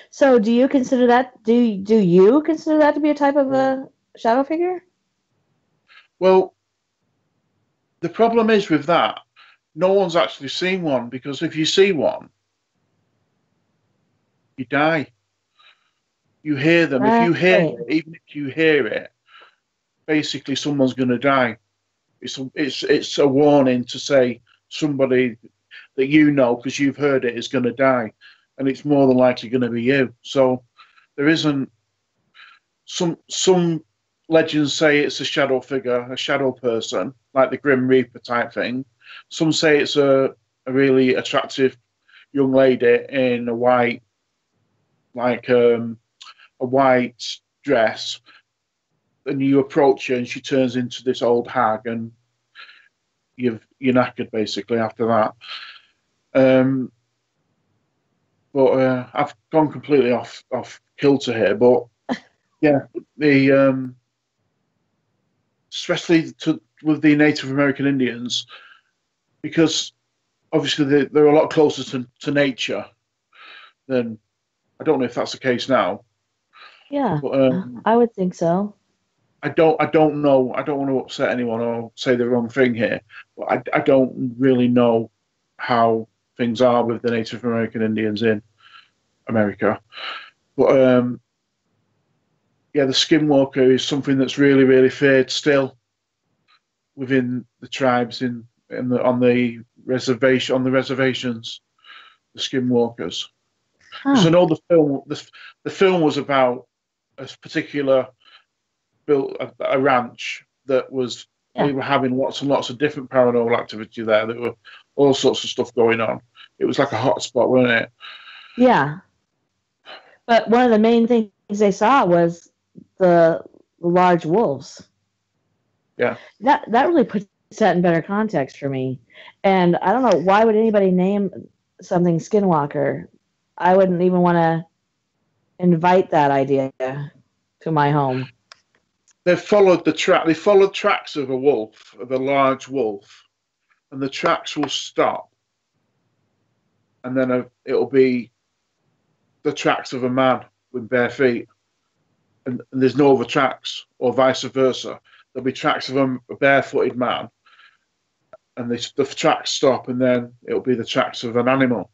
So, do you consider that? Do you consider that to be a type of a shadow figure? Well, the problem is with that, no one's actually seen one because if you see one, you die. You hear them. If you hear Right. it, even if you hear it, basically someone's going to die. It's a warning to say somebody that you know because you've heard it is going to die, and it's more than likely going to be you. So there isn't some legends say it's a shadow figure, a shadow person, like the Grim Reaper type thing. Some say it's a really attractive young lady in a white, like a white dress, and you approach her and she turns into this old hag, and you're knackered basically after that. Um, but I've gone completely off kilter here. But yeah, the especially with the Native American Indians, because obviously they're a lot closer to nature than I don't know if that's the case now, Yeah, but I would think so. I don't know. I don't want to upset anyone or say the wrong thing here, but I don't really know how things are with the Native American Indians in America. But yeah, the skinwalker is something that's really feared still within the tribes in the on the reservations, the skinwalkers. Because I Huh. know the film was about a particular built a ranch that was they Yeah. were having lots and lots of different paranormal activity there. There were all sorts of stuff going on. It was like a hot spot, wasn't it? Yeah. But one of the main things they saw was the large wolves. Yeah. That really puts that in better context for me. And I don't know why would anybody name something Skinwalker. I wouldn't even want to invite that idea to my home. They followed the track. They followed tracks of a wolf, of a large wolf, and the tracks will stop, and then it'll be the tracks of a man with bare feet, and there's no other tracks, or vice versa. There'll be tracks of a barefooted man, and the tracks stop, and then it'll be the tracks of an animal.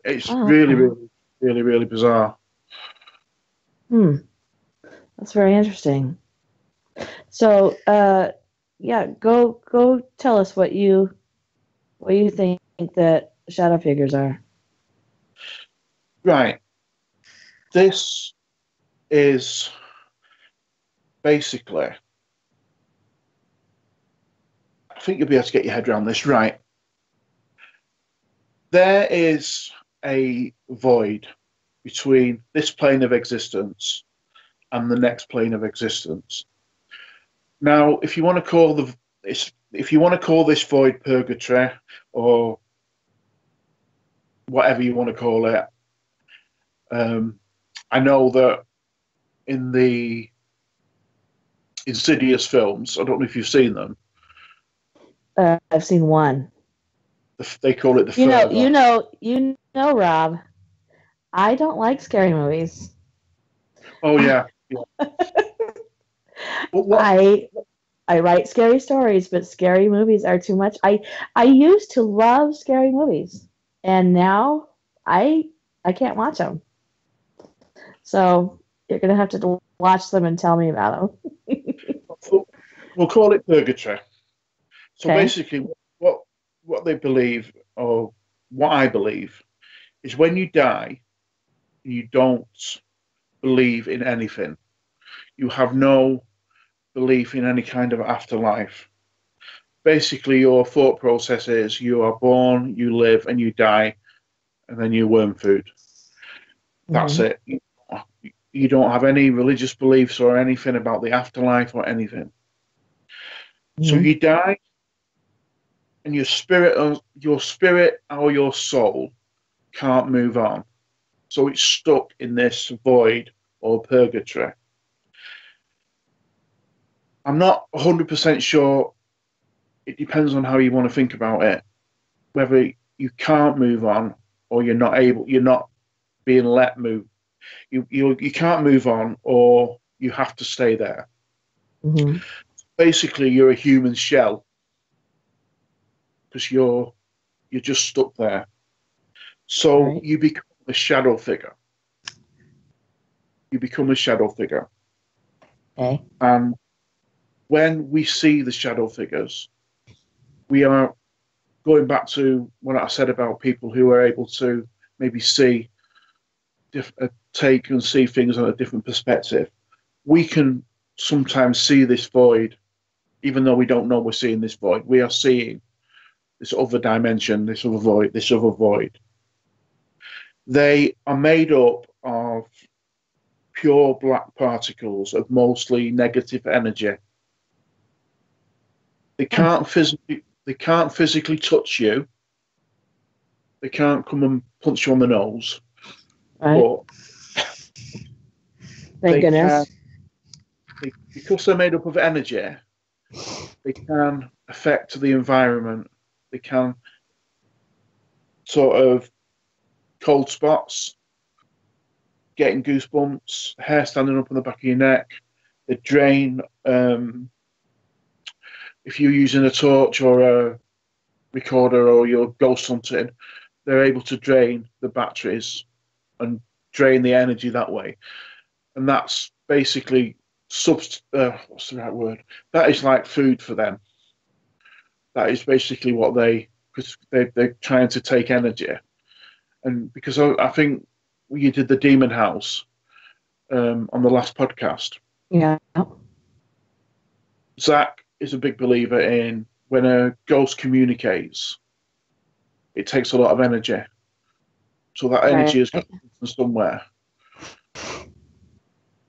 It's Oh, really bizarre. hmm, that's very interesting. So, yeah, go tell us what you think that shadow figures are. Right. This is basically, I think you'll be able to get your head around this. Right. There is a void between this plane of existence and the next plane of existence. Now, if you want to call if you want to call this void purgatory or whatever you want to call it, I know that in the Insidious films, I don't know if you've seen them. I've seen one. They call it the further. Rob. I don't like scary movies. Oh yeah. But what? I I write scary stories, but scary movies are too much. I used to love scary movies, and now I I can't watch them. So you're gonna have to watch them and tell me about them. We'll call it purgatory. So Okay. basically, what what they believe, or what I believe, is when you die, you don't believe in anything. You have no belief in any kind of afterlife. Basically, your thought process is you are born, you live, and you die, and then you worm food. That's Mm-hmm. it. You don't have any religious beliefs or anything about the afterlife or anything. So Mm-hmm. you die, and your spirit or your soul can't move on. So it's stuck in this void or purgatory. I'm not 100% sure. It depends on how you want to think about it. Whether you can't move on or you're not being let move. You can't move on or you have to stay there. Mm-hmm. Basically, you're a human shell because you're just stuck there. So Right. you become a shadow figure. You become a shadow figure. Okay. And when we see the shadow figures, we are going back to what I said about people who are able to maybe take and see things on a different perspective. We can sometimes see this void, even though we don't know we're seeing this void. We are seeing this other dimension, this other void, this other void. They are made up of pure black particles of mostly negative energy. They can't physically touch you. They can't come and punch you on the nose. Right. But Thank goodness. Because they're made up of energy, they can affect the environment. They can sort of cold spots, getting goosebumps, hair standing up on the back of your neck. They drain. If you're using a torch or a recorder or you're ghost hunting, they're able to drain the batteries and drain the energy that way. And that's basically what's the right word? That is like food for them. That is basically what because they're trying to take energy. And because I think you did the Demon House on the last podcast. Yeah. Zach is a big believer in when a ghost communicates, it takes a lot of energy. So that energy is coming from somewhere.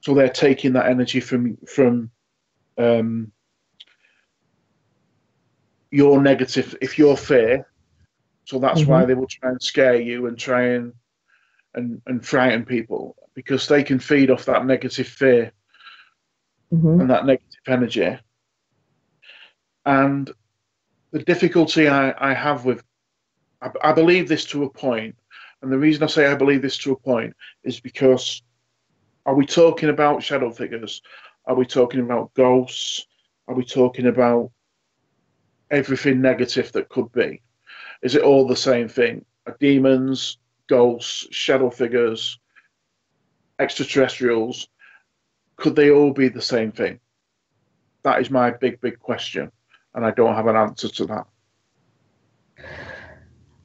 So they're taking that energy from your negative, if you're fear. So that's why they will try and scare you and try and frighten people, because they can feed off that negative fear and that negative energy. And the difficulty I have with, I believe this to a point, and the reason I say I believe this to a point is because, are we talking about shadow figures? Are we talking about ghosts? Are we talking about everything negative that could be? Is it all the same thing? Are demons, ghosts, shadow figures, extraterrestrials, could they all be the same thing? That is my big, big question, and I don't have an answer to that.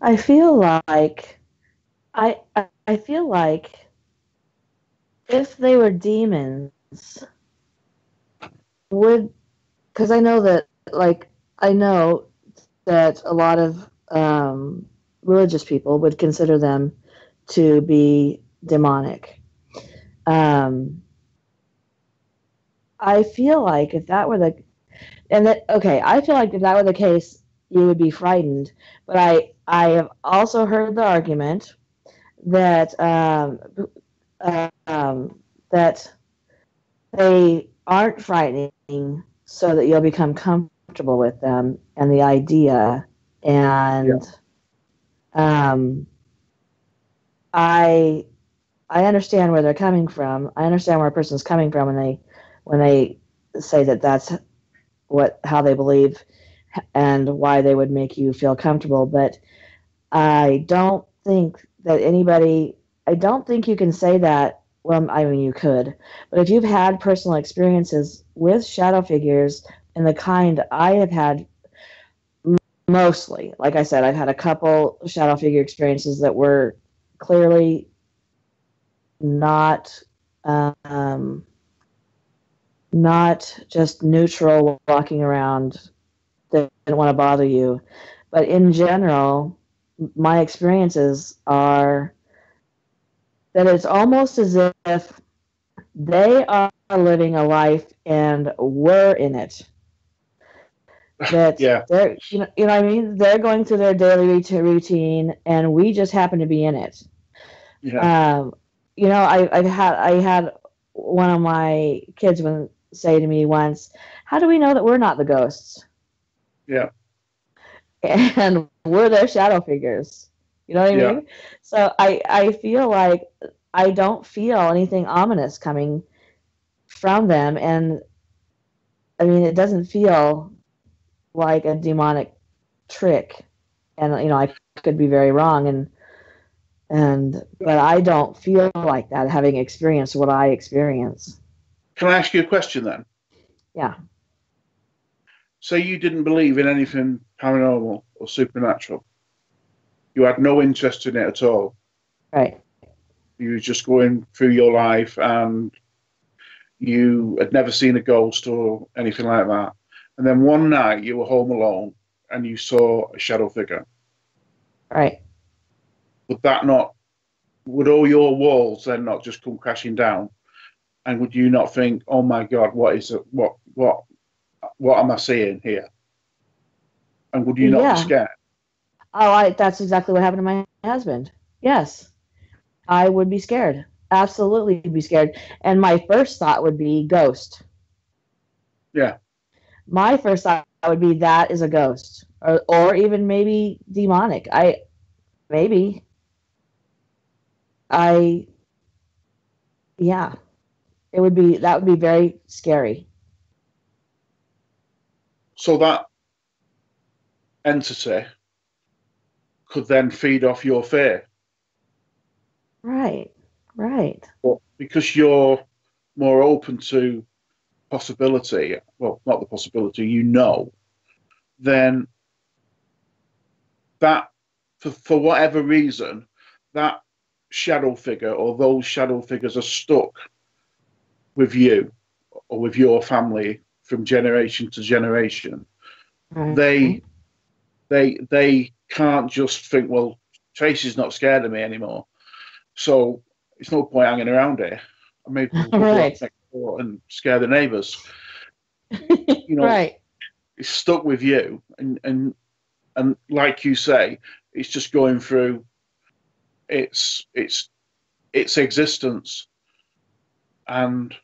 I feel like I feel like if they were demons, because I know that a lot of religious people would consider them to be demonic. I feel like if that were I feel like if that were the case, you would be frightened. But I have also heard the argument that that they aren't frightening so that you'll become comfortable with them and the idea. And I understand where they're coming from. I understand where a person's coming from when they say that that's how they believe and why they would make you feel comfortable. But I don't think you can say that. Well, I mean, you could, but if you've had personal experiences with shadow figures and the kind I have had, mostly, like I said, I've had a couple shadow figure experiences that were clearly not just neutral walking around that didn't want to bother you. But in general, my experiences are that it's almost as if they are living a life and we're in it. That they're, you know what I mean? They're going through their daily routine and we just happen to be in it. Yeah. Um, I had one of my kids say to me once, "How do we know that we're not the ghosts?" Yeah. And we're their shadow figures. You know what I Yeah. mean? So I feel like I don't feel anything ominous coming from them, and I mean it doesn't feel like a demonic trick. And I could be very wrong, and but I don't feel like that having experienced what I experience. Can I ask you a question then? Yeah. Say you didn't believe in anything paranormal or supernatural. You had no interest in it at all. Right. You were just going through your life and you had never seen a ghost or anything like that. And then one night you were home alone and you saw a shadow figure. Right. Would that not, would all your walls then not just come crashing down? And would you not think, oh my God, what is it? What am I seeing here? And would you not be Yeah. scared? Oh, I that's exactly what happened to my husband. Yes. I would be scared. Absolutely be scared. And my first thought would be ghost. Yeah. My first thought would be that is a ghost. Or even maybe demonic. Maybe I yeah. That would be very scary. So that entity could then feed off your fear. Right. Right. But because you're more open to possibility, well, not the possibility, then that, for whatever reason, that shadow figure or those shadow figures are stuck with you or with your family from generation to generation. They Right. they can't just think, well, Tracy's not scared of me anymore, so it's no point hanging around here. Maybe we'll go out Right. next door and scare the neighbours. You know, Right. it's stuck with you, and like you say, it's just going through its its its existence, and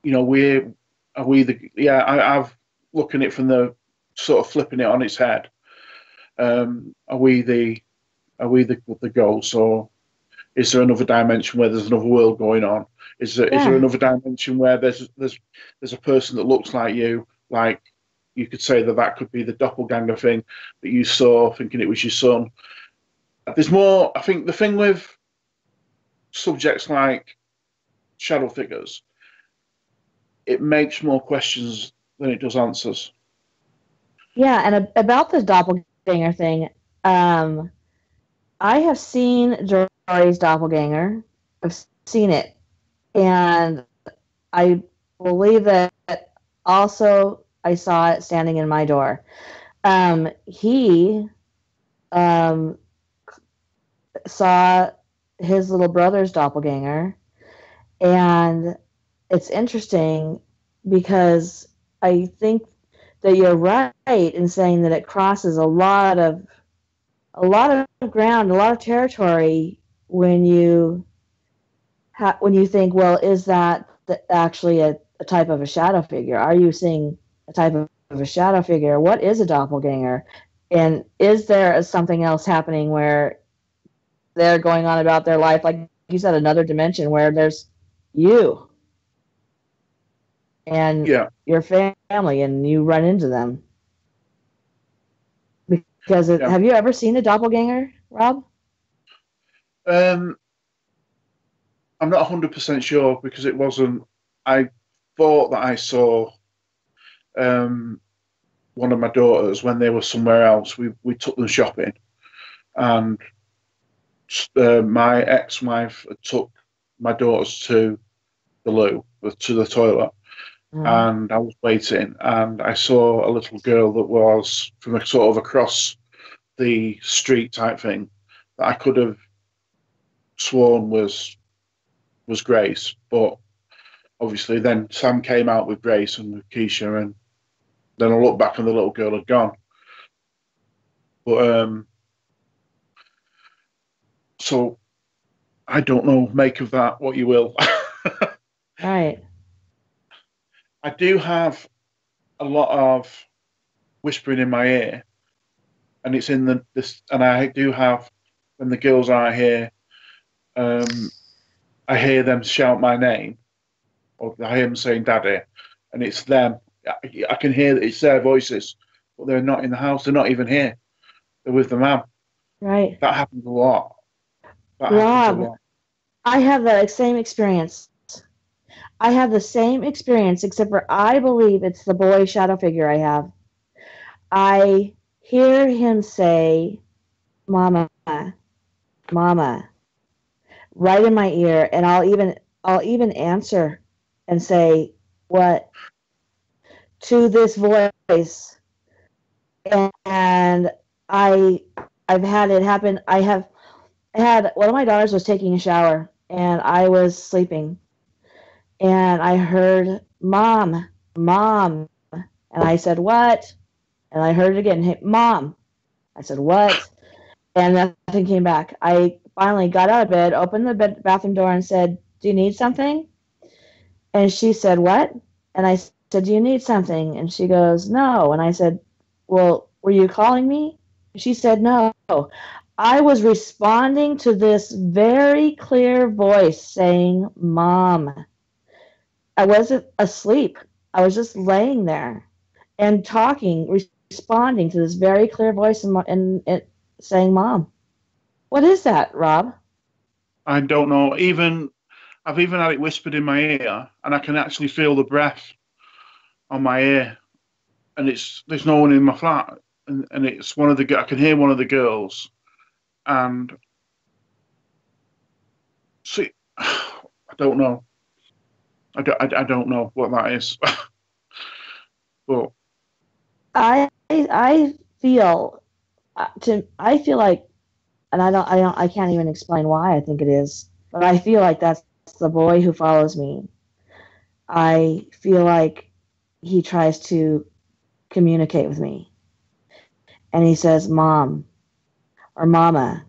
we're are we the yeah I've looking at it from the sort of flipping it on its head. Are we the ghosts, or is there another dimension where there's another world going on? Is there Yeah. another dimension where there's a person that looks like you, like you could say that could be the doppelganger thing that you saw, thinking it was your son. There's more. I think the thing with subjects like shadow figures, it makes more questions than it does answers. Yeah, and about the doppelganger thing, um, I have seen Jory's doppelganger. I've seen it, and I believe that also I saw it standing in my door. He um, saw his little brother's doppelganger, and it's interesting because I think that you're right in saying that it crosses a lot of ground, a lot of territory when you think, well, is that actually a type of a shadow figure? Are you seeing a type of a shadow figure? What is a doppelganger? And is there something else happening where they're going on about their life, like you said, another dimension where there's you and Yeah. your family, and you run into them? Because Yeah. have you ever seen a doppelganger, Rob? Um, I'm not 100% sure because it wasn't. I thought that I saw um, one of my daughters when they were somewhere else. We took them shopping, and my ex-wife took my daughters to the loo, to the toilet, Mm. and I was waiting, and I saw a little girl that was from a sort of across the street type thing that I could have sworn was Grace, but obviously then Sam came out with Grace and with Keisha, and then I looked back and the little girl had gone. But so I don't know. Make of that what you will. Right. I do have a lot of whispering in my ear, and it's in the this, and I do have when the girls are here. Um, I hear them shout my name, or I hear them saying "Daddy," and it's them. I can hear that it's their voices, but they're not in the house. They're not even here. They're with the mum. Right. That happens a lot. That happens a Rob, lot. I have the same experience. I have the same experience, except for I believe it's the boy shadow figure I have. I hear him say, Mama, Mama, right in my ear, and I'll even answer and say, What? To this voice. And I I've had it happen. I had one of my daughters was taking a shower and I was sleeping and I heard mom, mom, and I said what? And I heard it again, hey, mom. I said what? And nothing came back. I finally got out of bed, opened the bathroom door, and said, "Do you need something?" And she said, "What?" And I said, "Do you need something?" And she goes, "No." And I said, "Well, were you calling me?" She said, "No." I was responding to this very clear voice saying, "Mom." I wasn't asleep. I was just laying there and talking, responding to this very clear voice and saying, "Mom." What is that, Rob? I don't know. Even I've even had it whispered in my ear, and I can actually feel the breath on my ear. And it's there's no one in my flat, and it's one of the I can hear one of the girls, and see, I don't know. I don't know what that is, but I feel I feel like, and I can't even explain why I think it is, but I feel like that's the boy who follows me. I feel like he tries to communicate with me, and he says, "Mom" or "Mama."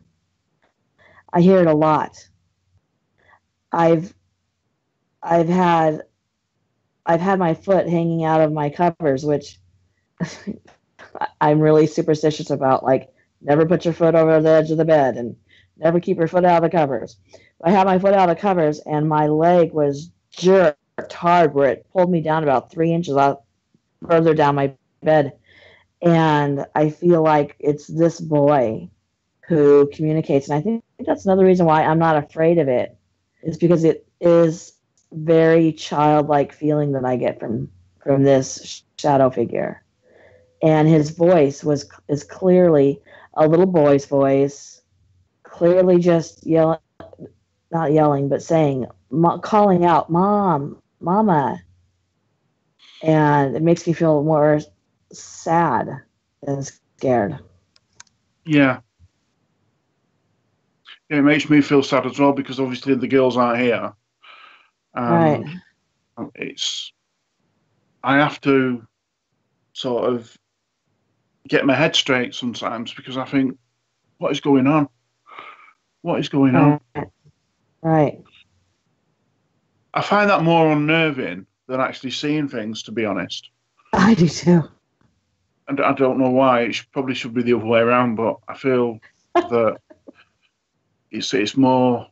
I hear it a lot. I've I've had I've had my foot hanging out of my covers, which I'm really superstitious about. Like, never put your foot over the edge of the bed and never keep your foot out of the covers. I had my foot out of the covers, and my leg was jerked hard where it pulled me down about 3 inches out further down my bed. And I feel like it's this boy who communicates. And I think that's another reason why I'm not afraid of it, is because it is very childlike feeling that I get from this shadow figure. And his voice is clearly a little boy's voice, clearly just yelling, not yelling, but saying, calling out, "Mom, Mama," and it makes me feel more sad than scared. yeah, it makes me feel sad as well because obviously the girls aren't here, Right. and it's I have to sort of get my head straight sometimes because I think, what is going on? What is going on? Right. Right. I find that more unnerving than actually seeing things, to be honest. I do too. And I don't know why. Probably should be the other way around, but I feel that it's more.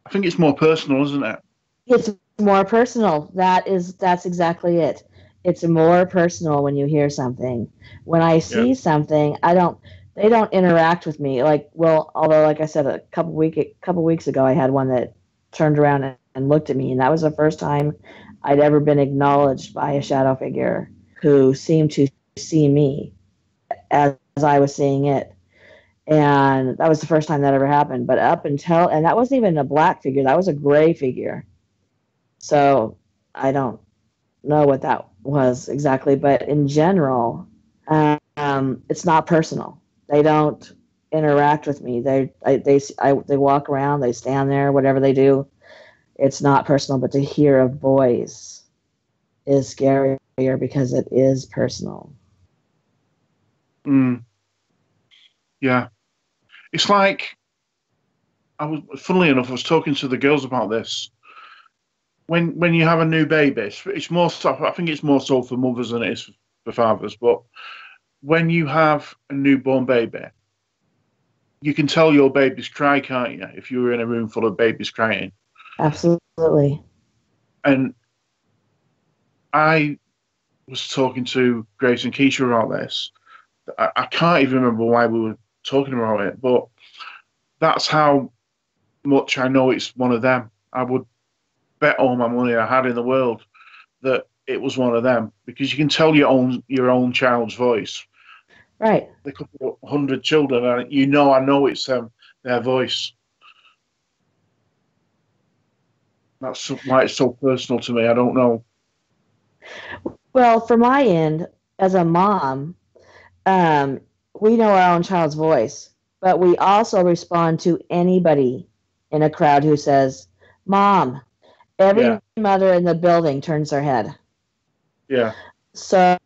I think it's more personal, isn't it? It's more personal. That's exactly it. It's more personal when you hear something. When I Yeah. see something, I don't they don't interact with me. Like, well, although like I said a couple weeks ago I had one that turned around and looked at me, and that was the first time I'd ever been acknowledged by a shadow figure who seemed to see me as I was seeing it. And that was the first time that ever happened. But up until, and that wasn't even a black figure, that was a gray figure. So I don't know what that was exactly, but in general, it's not personal. They don't interact with me. They walk around, they stand there, whatever they do. It's not personal, but to hear a voice is scarier because it is personal. Mm, yeah. It's like funnily enough, I was talking to the girls about this. When you have a new baby, it's more so, I think it's more so for mothers than it is for fathers. But when you have a newborn baby, you can tell your baby's cry, can't you? If you were in a room full of babies crying. Absolutely. And I was talking to Grace and Keisha about this. I can't even remember why we were talking about it, but that's how much I know it's one of them. I would bet all my money I had in the world that it was one of them, because you can tell your own child's voice. Right. There could be 100 children, and I know it's their voice. That's why it's so personal to me. I don't know. Well, for my end, as a mom, we know our own child's voice, but we also respond to anybody in a crowd who says, Mom. Every Yeah, mother in the building turns their head. yeah, So,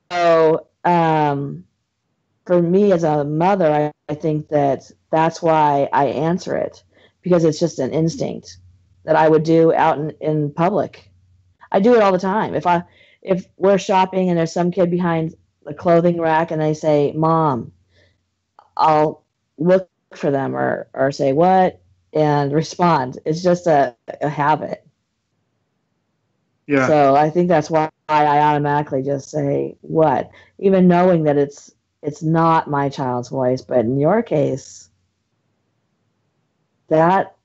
for me as a mother, I think that's why I answer it, because it's just an instinct that I would do out in public. I do it all the time. If we're shopping and there's some kid behind the clothing rack and they say, Mom, I'll look for them or say what and respond. It's just a habit. yeah, So I think that's why I automatically just say what, even knowing that it's not my child's voice. But in your case, that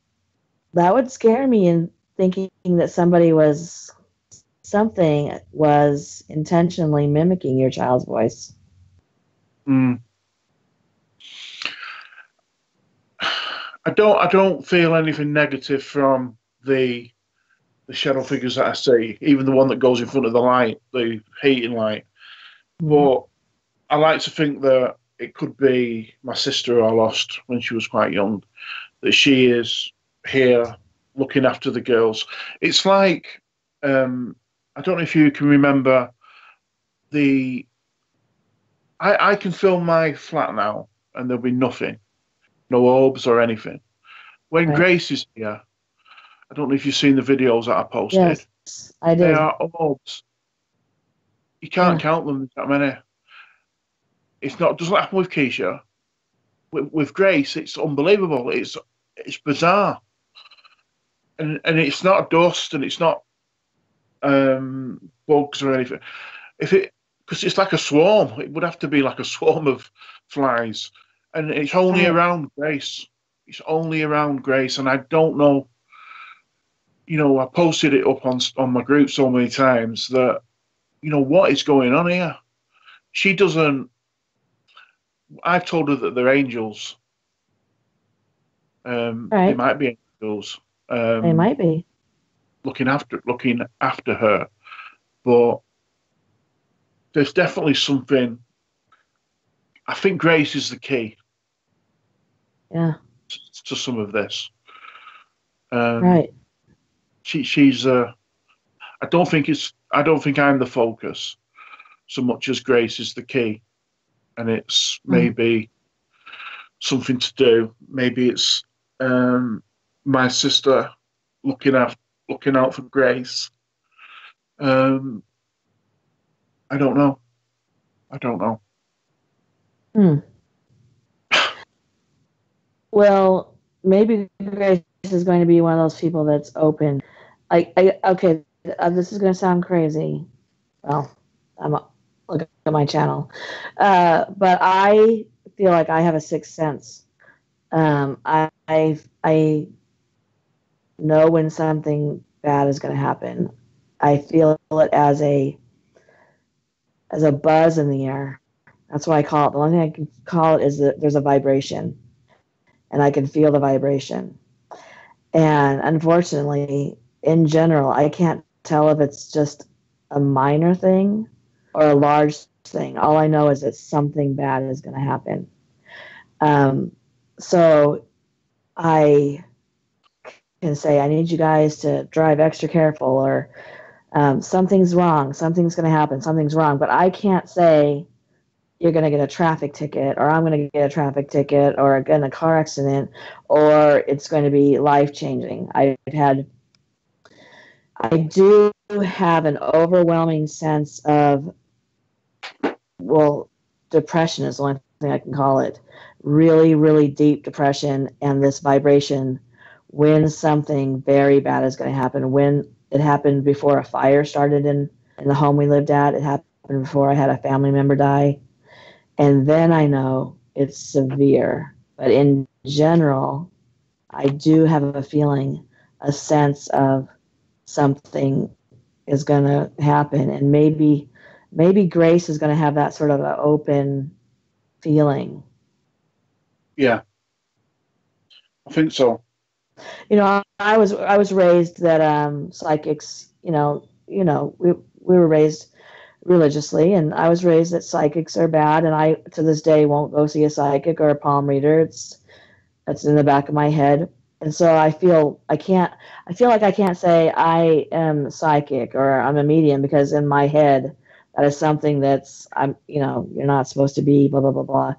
would scare me in thinking that something was intentionally mimicking your child's voice. Mm. I don't feel anything negative from the shadow figures that I see, even the one that goes in front of the light, the heating light. Mm-hmm. But I like to think that it could be my sister I lost when she was quite young, that she is here looking after the girls. It's like, I don't know if you can remember the. I can film my flat now and there'll be nothing, no orbs or anything. When Right. Grace is here, I don't know if you've seen the videos that I posted. Yes, I They did. are orbs. You can't Yeah. count them that many. It's not doesn't happen with Keisha. With Grace, it's unbelievable. It's bizarre, and it's not dust, and it's not bugs or anything. If it because it's like a swarm, it would have to be like a swarm of flies, and it's only Right. around Grace. It's only around Grace, and I don't know. I posted it up on my group so many times that what is going on here. She doesn't. I've told her that they're angels. They Right. might be angels They um, might be. looking after her, but there's definitely something. I think Grace is the key Yeah. to some of this. Um, Right. she's. I don't think I'm the focus so much as Grace is the key, and it's Mm. maybe something to do. Maybe it's my sister looking out for Grace. Um, I don't know. I don't know. Hmm. Well, maybe Grace is going to be one of those people that's open. Okay, this is going to sound crazy. Well, look at my channel, but I feel like I have a sixth sense. I know when something bad is going to happen. I feel it as a buzz in the air. That's what I call it. The only thing I can call it is that there's a vibration, and I can feel the vibration. And unfortunately, in general, I can't tell if it's just a minor thing or a large thing. All I know is that something bad is going to happen. Um, so I can say, I need you guys to drive extra careful, or something's wrong, something's going to happen, something's wrong. But I can't say you're going to get a traffic ticket, or I'm going to get a traffic ticket, or get in a car accident, or it's going to be life changing. I do have an overwhelming sense of, well, depression is the only thing I can call it. Really, really deep depression and this vibration when something very bad is going to happen. When it happened before a fire started in the home we lived at, it happened before I had a family member die. And then I know it's severe. But in general, I do have a feeling, a sense of something is going to happen. And maybe Grace is going to have that sort of an open feeling. Yeah, I think so. You know, I was raised that psychics, we were raised religiously, and I was raised that psychics are bad, and I to this day won't go see a psychic or a palm reader. It's in the back of my head. And so I feel like I can't say I am psychic or I'm a medium, because in my head that is something you're not supposed to be, blah blah blah blah.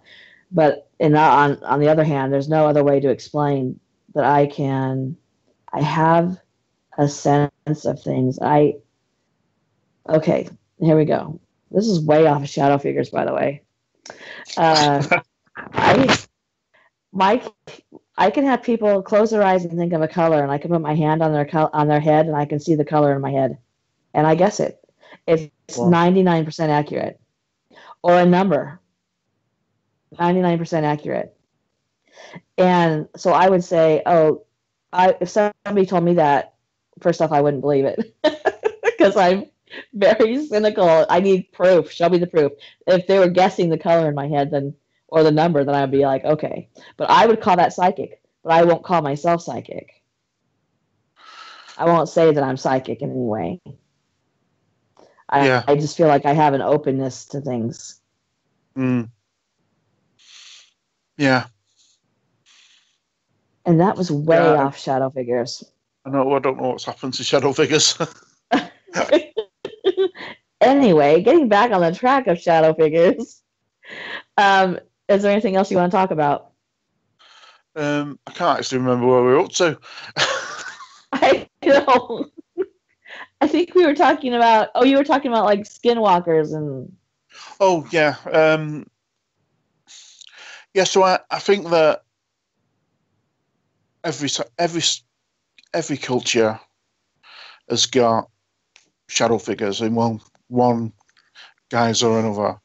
But on the other hand, there's no other way to explain that I have a sense of things. Okay, here we go. This is way off of shadow figures, by the way. I my I can have people close their eyes and think of a color, and I can put my hand on their head, and I can see the color in my head, and I guess it. It's 99% accurate, or a number. 99% accurate. And so I would say, if somebody told me that, first off, I wouldn't believe it because I'm very cynical. I need proof. Show me the proof. If they were guessing the color in my head, or the number, then I'd be like, okay. But I would call that psychic, but I won't call myself psychic. I won't say that I'm psychic in any way. I just feel like I have an openness to things. Mm. Yeah. And that was way off shadow figures. I don't know what's happened to shadow figures. Anyway, getting back on the track of shadow figures, is there anything else you want to talk about? I can't actually remember where we were up to. I know. I think we were talking about, you were talking about like skinwalkers and... Oh, yeah. So I think that every culture has got shadow figures in one guise or another.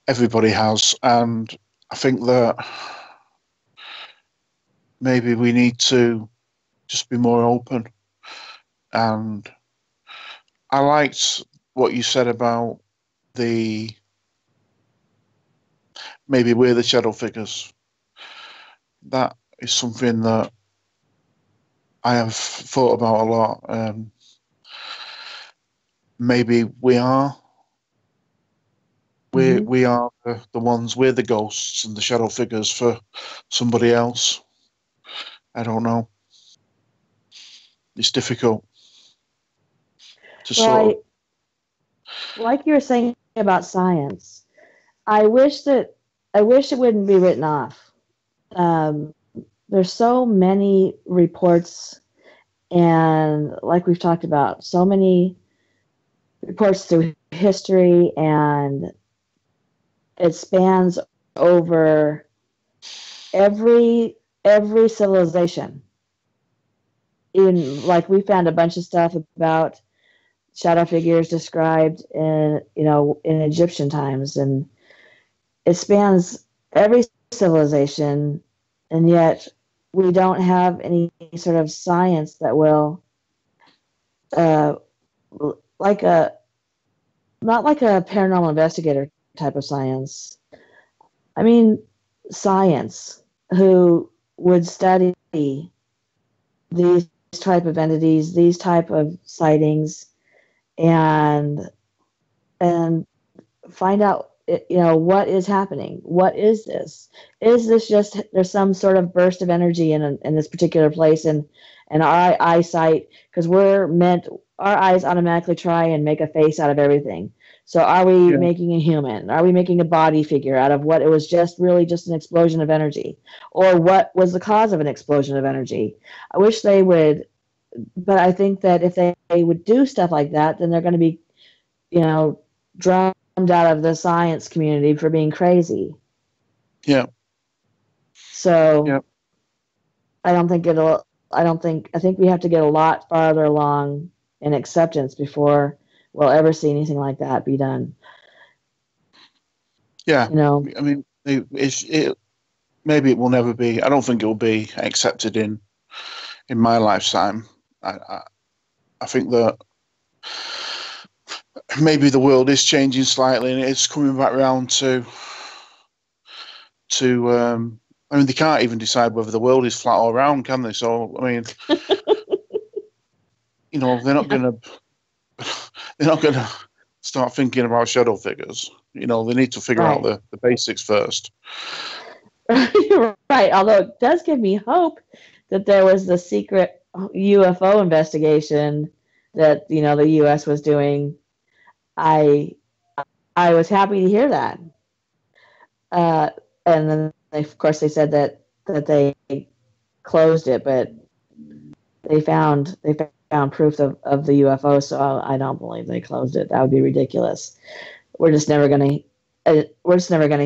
Everybody has, and I think that maybe we need to just be more open. And I liked what you said about maybe we're the shadow figures. That is something that I have thought about a lot. Maybe we are. We are the ones, we're the ghosts and the shadow figures for somebody else. I don't know. It's difficult to like you were saying about science, I wish it wouldn't be written off. There's so many reports, and like we've talked about, so many reports through history, and it spans over every civilization. Like we found a bunch of stuff about shadow figures described in Egyptian times, and it spans every civilization, and yet we don't have any sort of science that will not like a paranormal investigator type of science. I mean, science who would study these type of entities, these type of sightings, and find out, what is happening. What is this? Is this just there's some sort of burst of energy in this particular place, and our eyesight, because we're meant, our eyes automatically try and make a face out of everything. So are we Yeah. making a human? Are we making a body figure out of what it was just really just an explosion of energy? Or what was the cause of an explosion of energy? I wish they would, but I think that if they would do stuff like that, then they're going to be, you know, drummed out of the science community for being crazy. Yeah. So Yeah. I don't think it'll, I think we have to get a lot farther along in acceptance before we'll ever see anything like that be done. Yeah. You know, I mean, maybe it will never be. I don't think it will be accepted in my lifetime. I think that maybe the world is changing slightly, and it's coming back around to. I mean, they can't even decide whether the world is flat or round, can they? So, I mean, they're not yeah, going to they're not going to start thinking about shadow figures. They need to figure out right. the basics first. Right. Although it does give me hope that there was the secret UFO investigation that, the US was doing. I I was happy to hear that. Uh, and then of course they said that they closed it, but they found proof of the UFO, so I don't believe they closed it. That would be ridiculous. We're just never gonna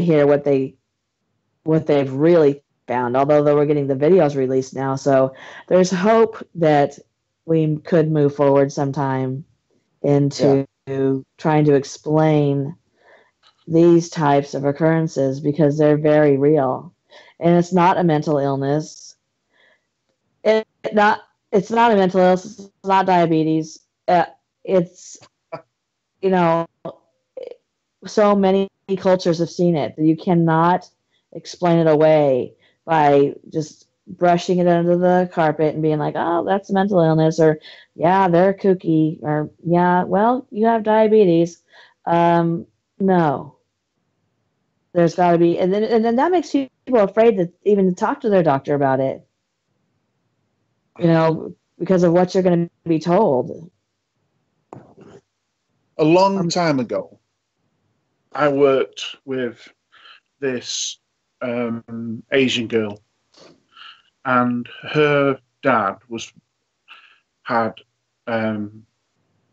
hear what they've really found. Although we're getting the videos released now, so there's hope that we could move forward sometime Yeah. into trying to explain these types of occurrences because they're very real, and it's not a mental illness. It not it's not a mental illness. It's not diabetes. It's you know so many cultures have seen it that you cannot explain it away by just brushing it under the carpet and being like, oh, that's a mental illness, or yeah, they're kooky, or yeah, well, you have diabetes. No, there's got to be, and then that makes people afraid to even talk to their doctor about it, because of what you're going to be told. A long Um, time ago, I worked with this Asian girl, and her dad had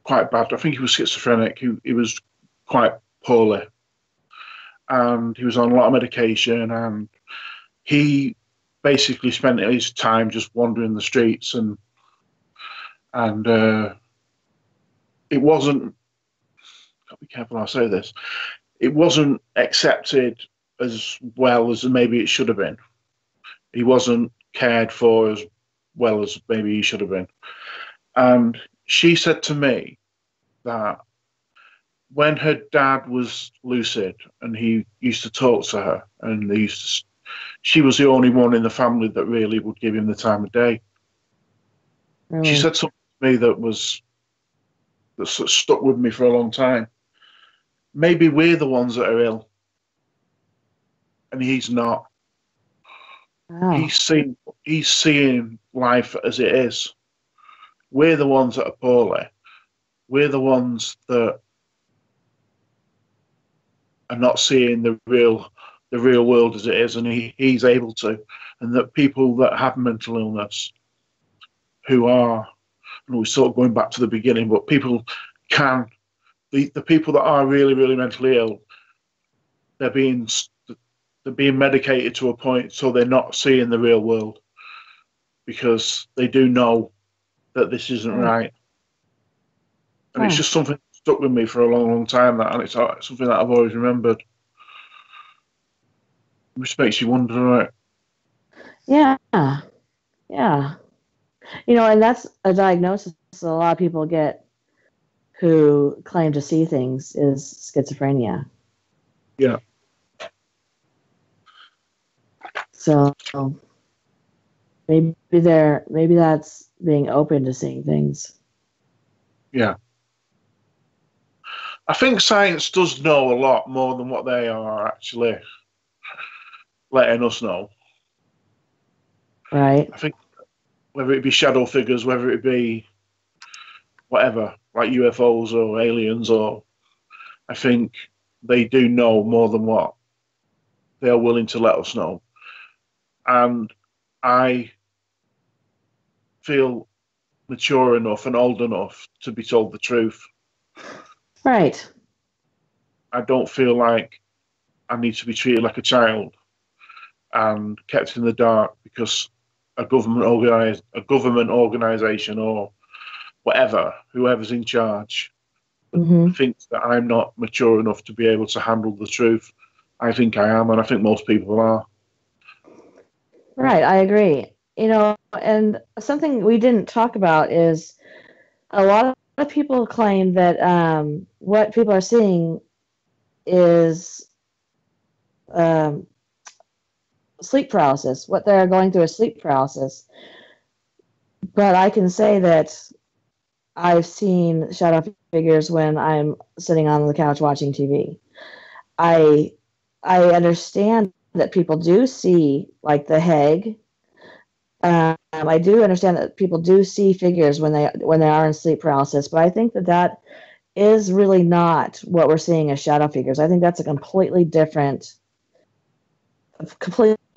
quite bad. I think he was schizophrenic. He was quite poorly, and he was on a lot of medication. And he basically spent his time just wandering the streets, and it wasn't. Gotta be careful how I say this. It wasn't accepted as well as maybe it should have been. He wasn't cared for as well as maybe he should have been. And she said to me that when her dad was lucid and he used to talk to her, and she was the only one in the family that really would give him the time of day. She really, said something to me that sort of stuck with me for a long time. Maybe we're the ones that are ill, and he's not. wow, He's seeing life as it is. We're the ones that are poorly. We're the ones that are not seeing the real world as it is, and he's able to. And that people that have mental illness, who are, and we're sort of going back to the beginning, but people can, the people that are really, really mentally ill, they're being they're being medicated to a point so they're not seeing the real world, because they do know that this isn't huh, right. And it's huh. just something that stuck with me for a long, long time. And it's something that I've always remembered. It just makes you wonder, right? Yeah, yeah. And that's a diagnosis that a lot of people get who claim to see things is schizophrenia. Yeah, So maybe that's being open to seeing things. yeah. I think science does know a lot more than what they are actually letting us know. Right? I think whether it be shadow figures, whether it be whatever, like UFOs or aliens, or I think they do know more than what they are willing to let us know. And I feel mature enough and old enough to be told the truth. Right. I don't feel like I need to be treated like a child and kept in the dark because a government organization or whatever, whoever's in charge, thinks that I'm not mature enough to be able to handle the truth. I think I am, and I think most people are. Right, I agree. And something we didn't talk about is a lot of people claim that what people are seeing is sleep paralysis. What they're going through is sleep paralysis. But I can say that I've seen shadow figures when I'm sitting on the couch watching TV. I understand that people do see, like the Hague. I do understand that people do see figures when they are in sleep paralysis, but I think that is really not what we're seeing as shadow figures. I think that's a completely different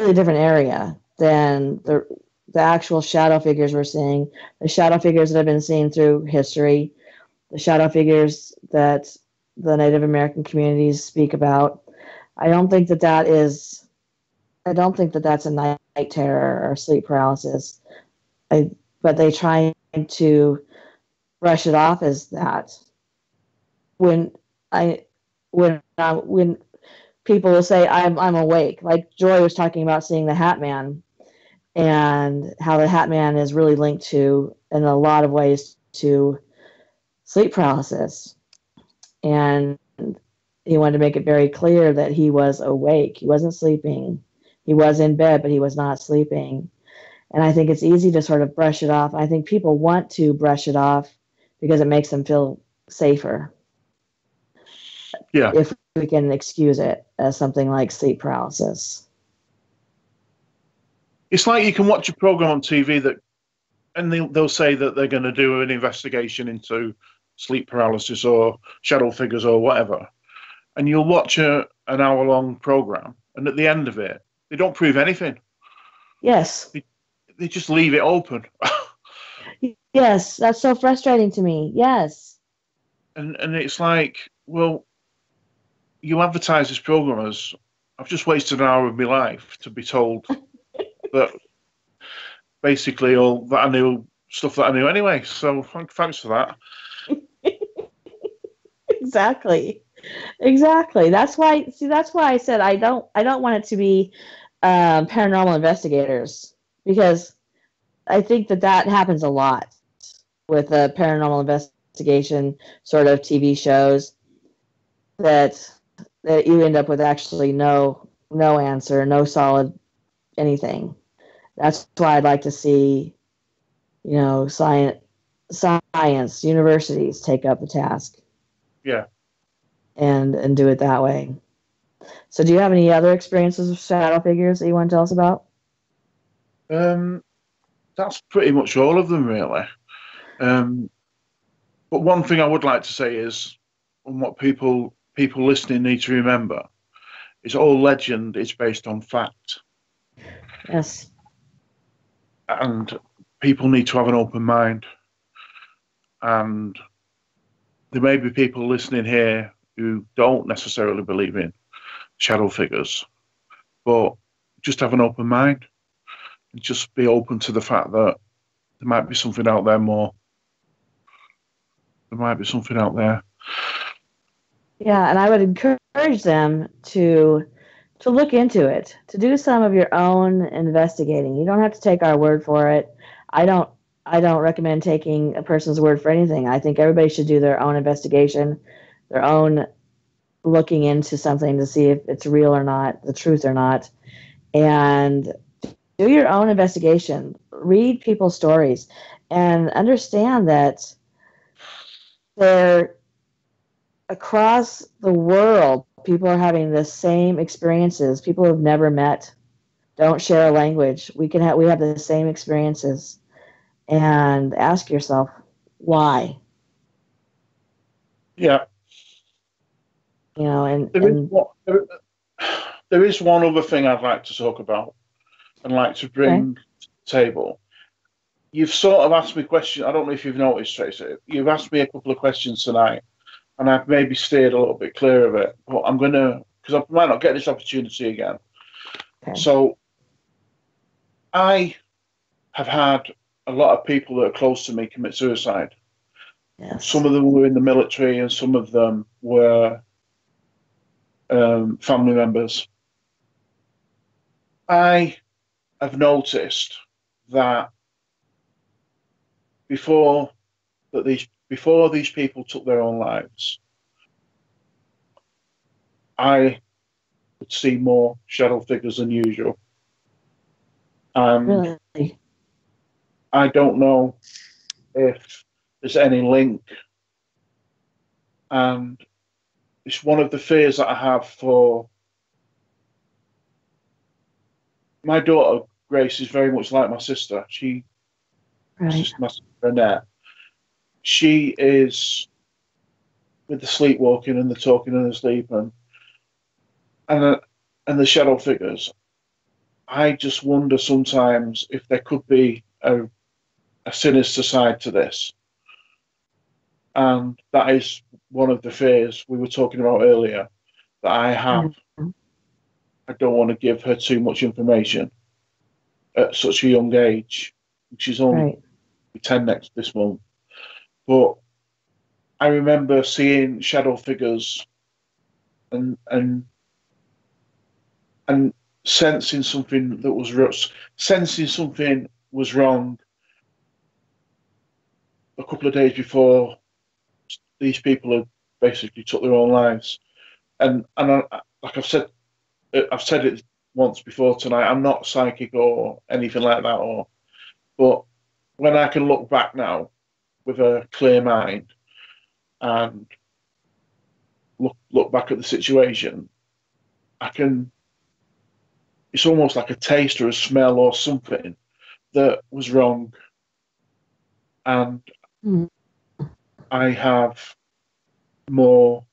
area than the actual shadow figures we're seeing. The shadow figures that have been seen through history, the shadow figures that the Native American communities speak about. I don't think that that's a night terror or sleep paralysis. But they try to brush it off as that. When people will say I'm awake, like Joy was talking about seeing the Hat Man, and how the Hat Man is really linked to, in a lot of ways, to sleep paralysis. And he wanted to make it very clear that he was awake. He wasn't sleeping. He was in bed, but he was not sleeping. And I think it's easy to sort of brush it off. I think people want to brush it off because it makes them feel safer. Yeah. If we can excuse it as something like sleep paralysis. It's like you can watch a program on TV and they'll say that they're going to do an investigation into sleep paralysis or shadow figures or whatever. And you'll watch an hour-long program, and at the end of it, they don't prove anything. Yes. They just leave it open. Yes, that's so frustrating to me. Yes. And it's like, well, you advertise this program as, I've just wasted an hour of my life to be told that basically all that I knew, stuff that I knew anyway. So thanks for that. Exactly. That's why I said I don't want it to be paranormal investigators, because I think that happens a lot with paranormal investigation sort of TV shows, that you end up with actually no answer, no solid anything. That's why I'd like to see, science universities take up the task. Yeah. And do it that way. So do you have any other experiences with shadow figures that you want to tell us about? That's pretty much all of them, really. But one thing I would like to say is, and what people listening need to remember, is all legend is based on fact. Yes. And people need to have an open mind. And there may be people listening here who don't necessarily believe in shadow figures, but just have an open mind and just be open to the fact that there might be something out there more. There might be something out there. Yeah, and I would encourage them to look into it, to do some of your own investigating. You don't have to take our word for it. I don't recommend taking a person's word for anything. I think everybody should do their own investigation, their own looking into something to see if it's real or not, the truth or not, and do your own investigation. Read people's stories and understand that they're across the world, people are having the same experiences. People who've never met, don't share a language. We have the same experiences. And ask yourself, why? Yeah. You know, There is there is one other thing I'd like to talk about and like to okay. bring to the table. You've sort of asked me questions. I don't know if you've noticed, Tracy. You've asked me a couple of questions tonight, and I've maybe steered a little bit clear of it. But I'm gonna, because I might not get this opportunity again. Okay. So I have had a lot of people that are close to me commit suicide. Yes. Some of them were in the military, and some of them were family members. I have noticed that before before these people took their own lives, I would see more shadow figures than usual. And Really. I don't know if there's any link. And it's one of the fears that I have for my daughter, Grace, is very much like my sister. Right. My sister Annette. She is with the sleepwalking and the talking and the sleeping and and the shadow figures. I just wonder sometimes if there could be a sinister side to this. And that is one of the fears we were talking about earlier that I have. Mhm. I don't want to give her too much information at such a young age. She's only Right. 10 next this month. But I remember seeing shadow figures and and and sensing something that was sensing something was wrong a couple of days before these people had basically took their own lives. And like I've said it once before tonight. I'm not psychic or anything like that. But when I can look back now with a clear mind and look back at the situation, I can. It's almost like a taste or a smell or something that was wrong, and Mhm. I have more.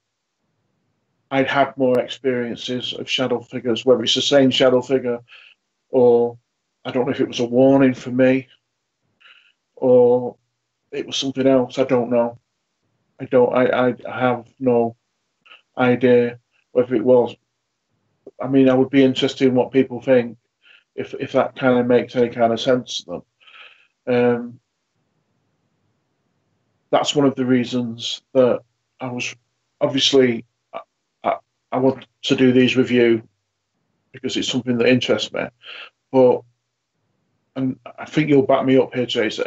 I'd had more experiences of shadow figures, whether it's the same shadow figure or I don't know if it was a warning for me or it was something else. I don't know. I don't. I have no idea whether it was. I mean, I would be interested in what people think if that kind of makes any kind of sense to them. Um, that's one of the reasons that I was obviously I, I want to do these with you because it's something that interests me. But and I think you'll back me up here, Tracy.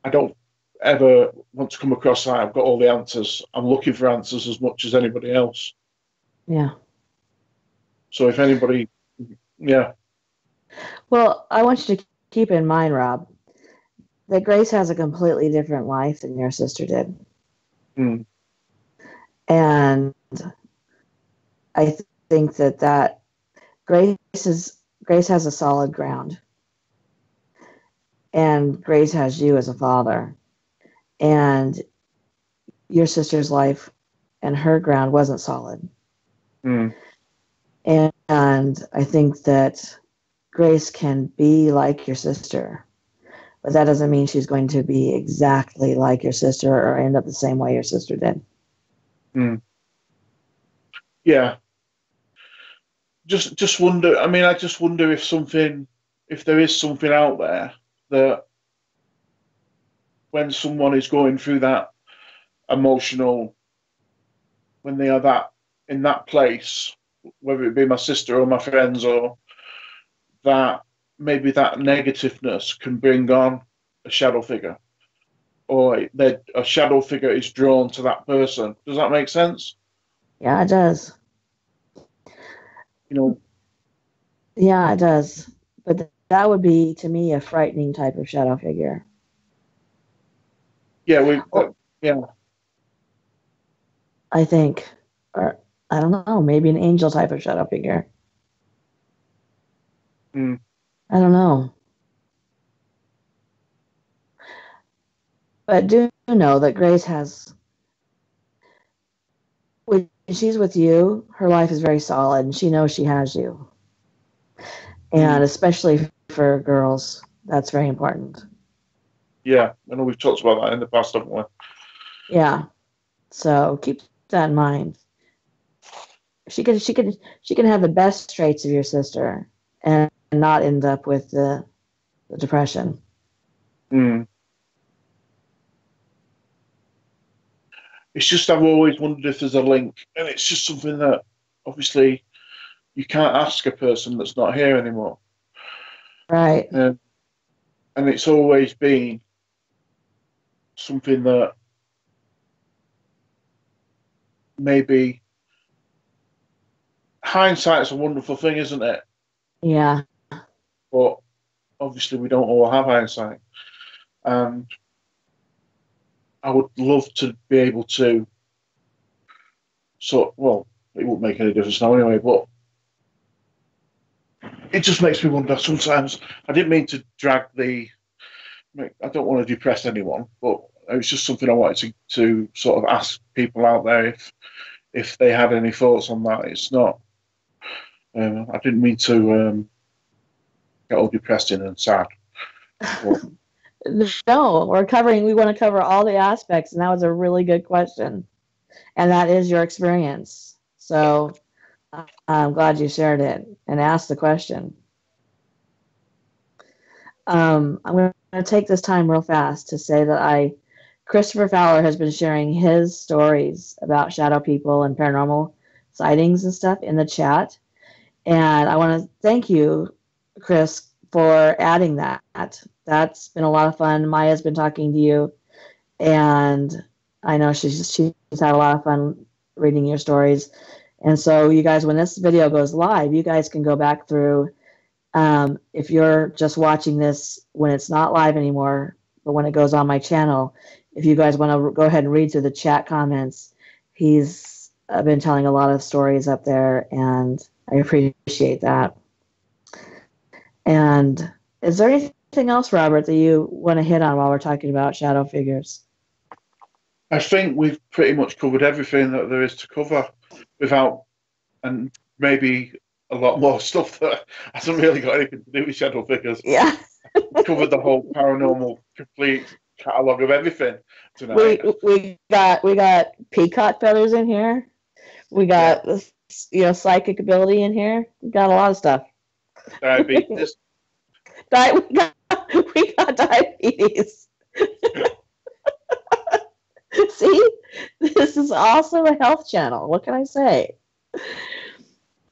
I don't ever want to come across that I've got all the answers. I'm looking for answers as much as anybody else. Yeah. So if anybody, yeah, Well, I want you to keep in mind, Rob, that Grace has a completely different life than your sister did. mm, And I think that Grace Grace has a solid ground, and Grace has you as a father, and your sister's life and her ground wasn't solid. mm, And I think that Grace can be like your sister, but that doesn't mean she's going to be exactly like your sister or end up the same way your sister did. mm, yeah. Just wonder. I mean, I just wonder if there is something out there that when someone is going through that emotional, when they are that in that place, whether it be my sister or my friends, or that maybe that negativeness can bring on a shadow figure, or that a shadow figure is drawn to that person. Does that make sense? Yeah, it does. You know, Yeah, it does. But that would be, to me, a frightening type of shadow figure. yeah, Well, yeah, I think, or I don't know, maybe an angel type of shadow figure. mm, I don't know. But do know that Grace has she's with you, her life is very solid, and she knows she has you. And especially for girls, that's very important. Yeah, I know we've talked about that in the past, haven't we? Yeah. So keep that in mind. She can have the best traits of your sister and not end up with the depression. Mm. It's just I've always wondered if there's a link, and it's just something that obviously you can't ask a person that's not here anymore. Right. And it's always been something that maybe hindsight's a wonderful thing, isn't it? Yeah. But obviously we don't all have hindsight. And I would love to be able to well, it won't make any difference now anyway, but it just makes me wonder sometimes. I didn't mean to drag I don't want to depress anyone, but it was just something I wanted to sort of ask people out there if they had any thoughts on that. It's not, I didn't mean to get all depressing and sad. But, No, we want to cover all the aspects, and that was a really good question. And that is your experience. So I'm glad you shared it and asked the question. I'm going to take this time real fast to say that Christopher Fowler has been sharing his stories about shadow people and paranormal sightings and stuff in the chat. And I want to thank you, Chris, for adding that. That's been a lot of fun. Maya's been talking to you, and I know she's had a lot of fun reading your stories. And so you guys, when this video goes live, you guys can go back through. If you're just watching this when it's not live anymore, but when it goes on my channel, if you guys want to go ahead and read through the chat comments, he's been telling a lot of stories up there, and I appreciate that. And is there anything else, Robert, that you want to hit on while we're talking about shadow figures? I think we've pretty much covered everything that there is to cover and maybe a lot more stuff that hasn't really got anything to do with shadow figures. Yeah. Covered the whole paranormal complete catalogue of everything tonight. We got peacock feathers in here. We got psychic ability in here. We got a lot of stuff. Diabetes. We got diabetes. See, this is also a health channel. What can I say?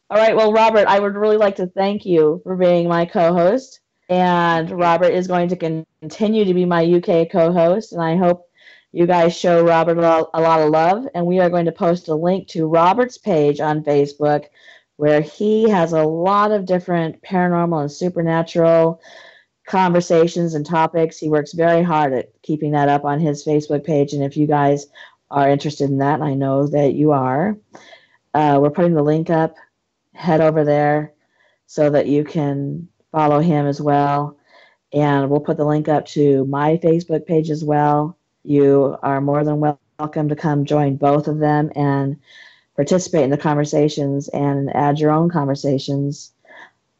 All right. Well, Robert, I would really like to thank you for being my co-host. And Robert is going to continue to be my UK co-host. And I hope you guys show Robert a lot of love. And we are going to post a link to Robert's page on Facebook, where he has a lot of different paranormal and supernatural conversations and topics. He works very hard at keeping that up on his Facebook page. And if you guys are interested in that, and I know that you are, we're putting the link up. Head over there so that you can follow him as well. And we'll put the link up to my Facebook page as well. You are more than welcome to come join both of them and participate in the conversations and add your own conversations.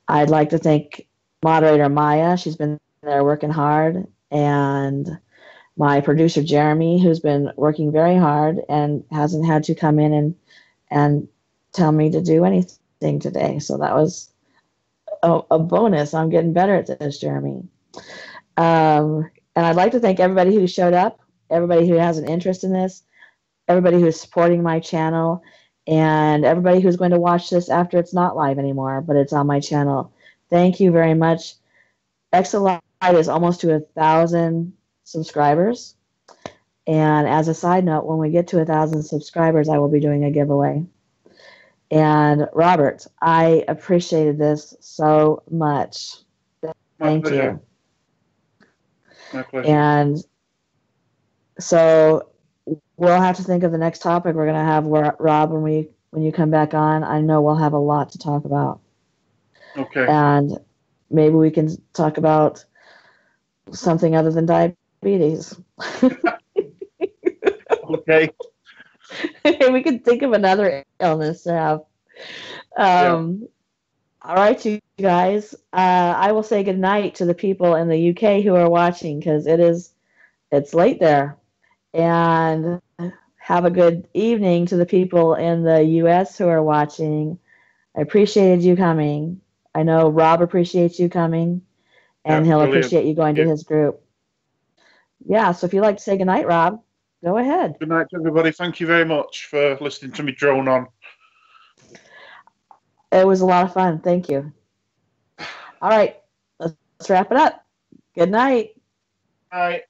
I'd like to thank moderator Maya. She's been there working hard. And my producer Jeremy, who's been working very hard and hasn't had to come in and tell me to do anything today. So that was a bonus. I'm getting better at this, Jeremy. And I'd like to thank everybody who showed up, everybody who has an interest in this, everybody who's supporting my channel, and everybody who's going to watch this after it's not live anymore, but it's on my channel. Thank you very much. Exalight is almost to 1,000 subscribers. And as a side note, when we get to 1,000 subscribers, I will be doing a giveaway. And Robert, I appreciated this so much. Thank you. My pleasure. And so we'll have to think of the next topic we're going to have, Rob, when you come back on. I know we'll have a lot to talk about. Okay. And maybe we can talk about something other than diabetes. Okay. We could think of another illness to have. Yeah. All right, you guys. I will say goodnight to the people in the UK who are watching because it's late there. And have a good evening to the people in the US who are watching. I appreciated you coming. I know Rob appreciates you coming, Yeah. and he'll Brilliant. appreciate you going Thank to you. his group. Yeah, so if you'd like to say goodnight, Rob, go ahead. Good night, everybody. Thank you very much for listening to me drone on. It was a lot of fun. Thank you. All right, let's wrap it up. Good night. Bye.